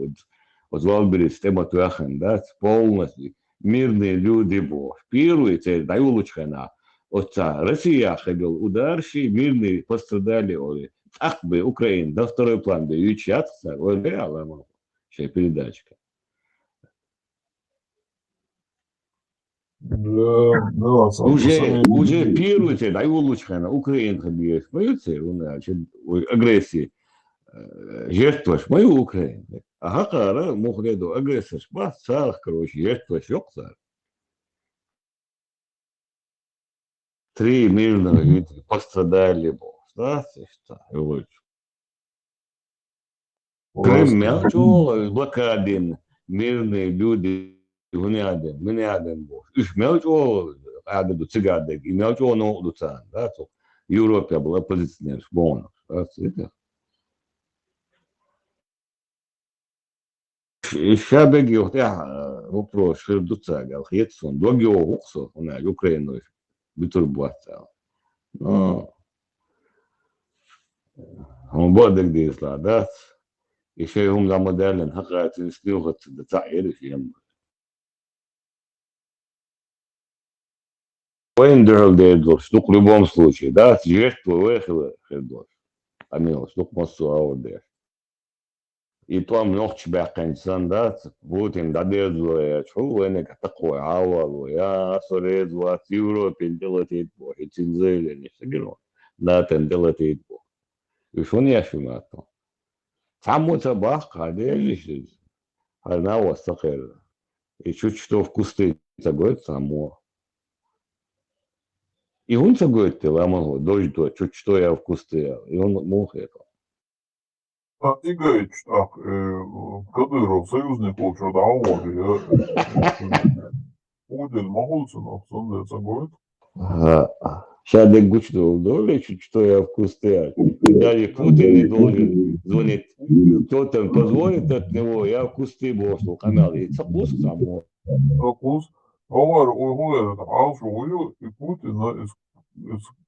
вот Валбери система туахан да полностью мирные люди бо первый цель даю лучшена отца Россия хагал ударши мирные пострадали оли ах бы Украина на второй план бы ючатся вот реально шей передачка уже первый цель даю лучшена Украина хабиешь понимаете у агрессии жертваш мою Украину а хакара мухреду агрессор бас царх короче жертваш ёкса 3 мирных жителей пострадали да что Крым мячо блокаден мирные люди гуняден бо иш мячо аду цигадек и мячо но дуцан да то Европа была оппозиционер бонус да это الشعب يقطع вопрос шердуца гал хетсон догио хуксо на Украину битурбуатса но он бодек дисла да еще هم за моделен хакат институт датаир фем Вендер дедо что в любом случае да жертва выехала хердос амил что массу аудер и там ночь бакансан да Путин дадезуя что энек такой авал я сорезва Европе делает бо этинзеле не сгиро да делает бо и что не ашмато самоца баха делишь она востокер и чуть что в кусты загоет само и он загоет ламо дождь чуть что я в кусты и он мог это Игорь, так, Кадыров, союзников, что договор, Путин Могулцинов, сондается будет? Сейчас я гучно доли, чуть что я в кусты. Даже Путин не должен звонить. Кто-то позвонит от него, я в кусты бошел канал. И цапуск само. Plus, говорят, а что и Путин,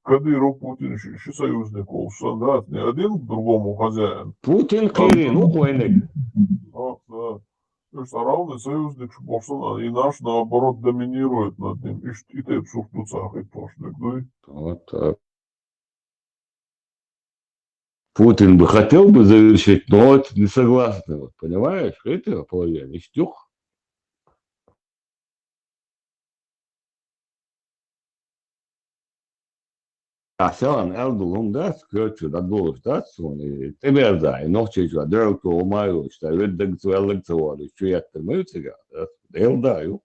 когда Путин союзников, да, не один к другому хозяин. Putin Кири, ну хуйник. Да. То есть равный союзник Болсонaro, и наш, наоборот, доминирует над ним. И ты в Суртуцах и пошли, да? Вот так. Путин бы хотел бы завершить, но вот не согласны, вот, понимаешь? Это половина, истюх. Sen Erdoğan'da kötüde doğuşta sonra teberda nohçeçu dört olmayo işte ödek tuvalık tuvalı şu yatırmayı çıkar. Elda yok.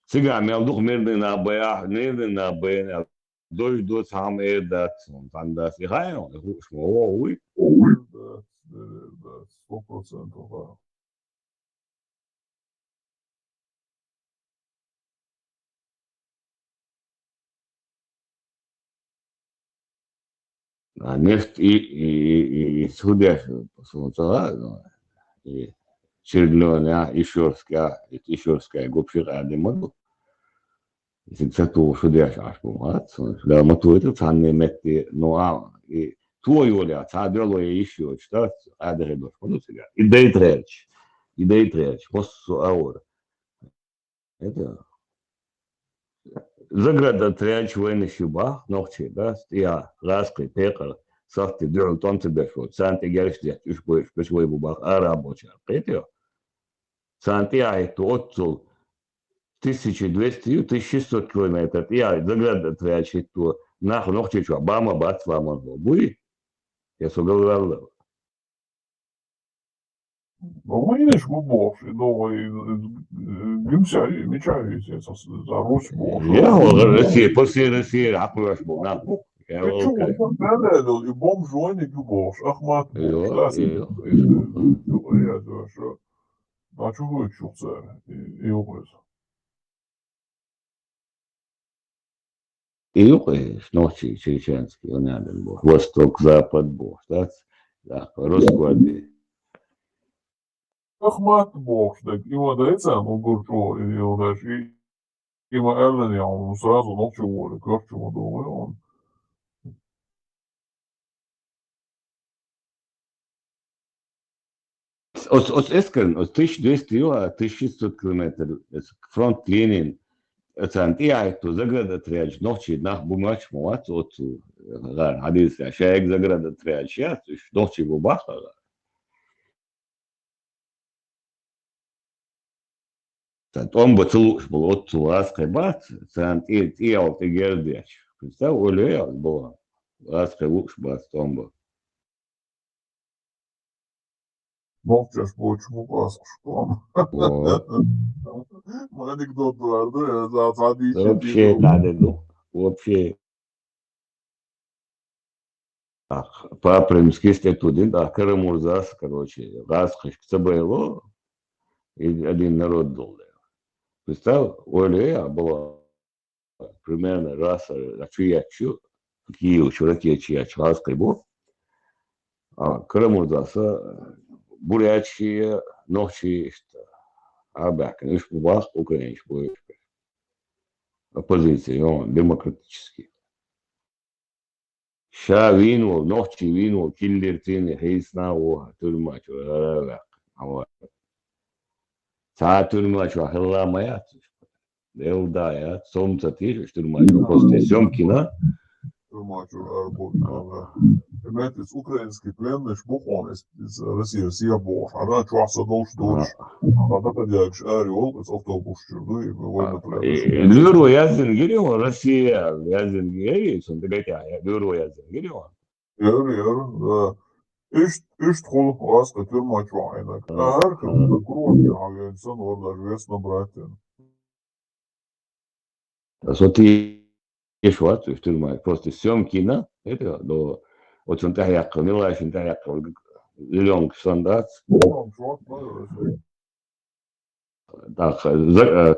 Siga melduk merdina baya nerdina baya doy do tam erdat tanda si hayo huş mu o uy. Да, 100%, да. Neft и судя sonra Чернёная, Ишёрская, Гопшира, Демоду. Зато судящий аж бумат, да, мотует, цанный метти, но и твой цадерло еще, что адредос, ну сега. Идей треч, поссу аура. Это заграда треч войны щуба, ногти, да, я раскры, пекар, сахти, дюрн, тонцы бешо, санти герштет, ишбоиш, пешвой бубах, рабочий, это Санти это отцул 1200-1600 километров. Я заграда трячит то нахуй ногти что, бама бац вам он буй. Я согласен. Ну, видишь, глубоко, но мечаюсь, за Русь боже. Я Россия, после России, ахуяш был, на. Я Ты чё, он передал, и бомжоник боже, Ахмат боже, да, я думаю, что, а чё вы чухцы, и образ. И ночи чеченский, он рядом был. Восток, запад был, да, расклади. Ахмат боже, так, его дается, ну, гурчо, и его даже, его Эрлен, он сразу ночью волит, как чего думаю, он. От Эскерн, от 1200-1600 километров, фронт линии, Santiago заграда тряч, ночи нах бумач муат от хадис я шаек заграда тряч я, ночи бубаха. Он бы целуш был от лаской бат, Santiago ты гердяч. Представь, олея была, лаской луш бат, он бы. Молчишь, почему класс, что? Анекдот vardı ya, zaten Вообще надо, ну, вообще. По-примски студент, а Карамурзас, короче, Расхаш, Цабайло, и один народ был. Представь, Олея была примерно раз, чуячу, Киев, чураки, чуячу, Раской был, а Карамурзаса, Бурячия, Ночи, Абак, Ишбубах, Украинич, оппозиция, он демократический. Ша винул, ночи винул, киллертины, хейснау, тюрьмачу, Та тюрьмачу, хелламаят, Элдая, солнце тишь, тюрьмачу, после съемки, на? Тюрьмачу, работа, Понимаете, украинский пленный шбухон из России, Россия бог, она чувствуется дольше дольше. Она подъедешь орел из автобуса, ну и война пленный. Люру язын гирио, Россия язын гирио, сондагатя, люру язын гирио. Да. İş kolu aslında tırmaç var aynen. Her kadın kuruyor ya insan orada resmen bırakıyor. Соти ешват, тюрьма, просто съемки, на? Это до очень таяк, милашин таяк, Лёнг Сандат. Tamam, çok var öyle.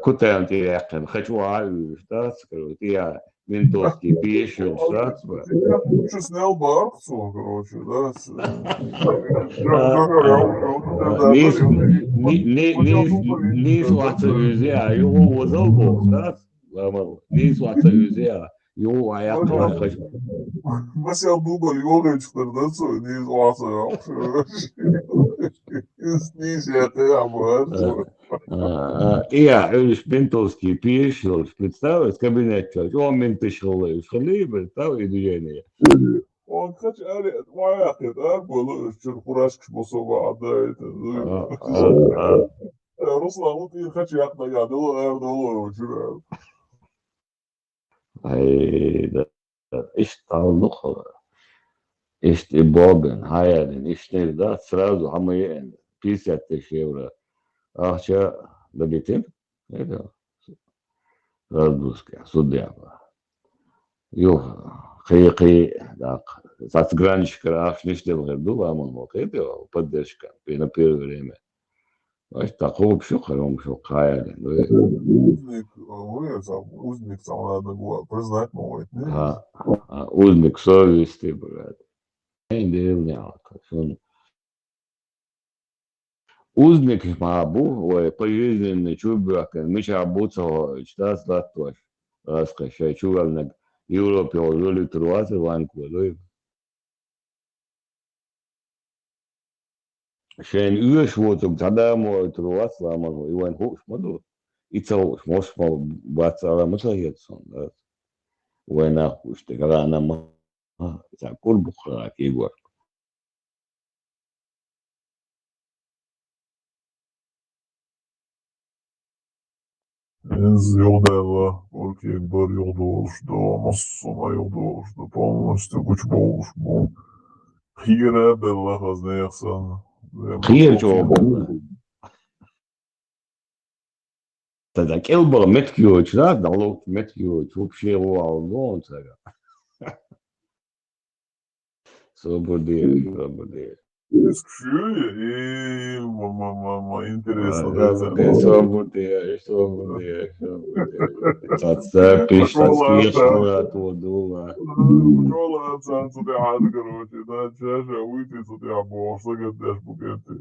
Кутен ти яхтен, хочу аюш, да, я ментовский пишешь, да, Лучше снял Барксу, короче, да. Nis watsa üzüya, yo vazal bu, da, nis watsa üzüya, yo ayakta var. Mesela Google yol çıktırdı, sonra neyiz varsa neyiz yapıyor. Я ментовский пишешь, представляешь, кабинет, он ментышел, шли, представляешь, движение. Он kaç ayak eder böyle uğraşmış bu sabahda. Ruslan'ın değil kaç yakla geldi o evde olur uçuyor. Hayda. İşte aldık. İşte Bob'un hayalin işleri сразу hamıya 50 евро. Akça da bitim. Ne de разгрузка, судья. Yok, кый, так, сацграничка, ахниште в году, он мог это, поддержка, на первое время. Значит, такого вообще хорошего каяли. Узник сам надо было признать новый. Узник совести, брат. Не делал, Узник мабу, пожизненный чубак, мы сейчас обуцал, читать латваш, раскачай чувак. Европе уже труваться ванку, да? Шен уешвотом тогда мой труваться, а могу Иван Хош, моду. И целый, может, баца, а мы слагетсон, да? Война хуш, ты когда она за курбуха, Егор. Из yolda porque bir yolda oluştu, ama sonra yolda oluştu, polностью güç oluştu. Хире бella hazne yaksan. Хире чего было? Тогда Келбор Меткиоч, да, налог Меткиоч, вообще он царя. Свободы. Eskişehir iyi, интересно. Свободы. Цацапиш, цацпешного оттуда. Школа оценку ты хады, короче, да, чаще выйти, что ты обошла, как ты аж букеты.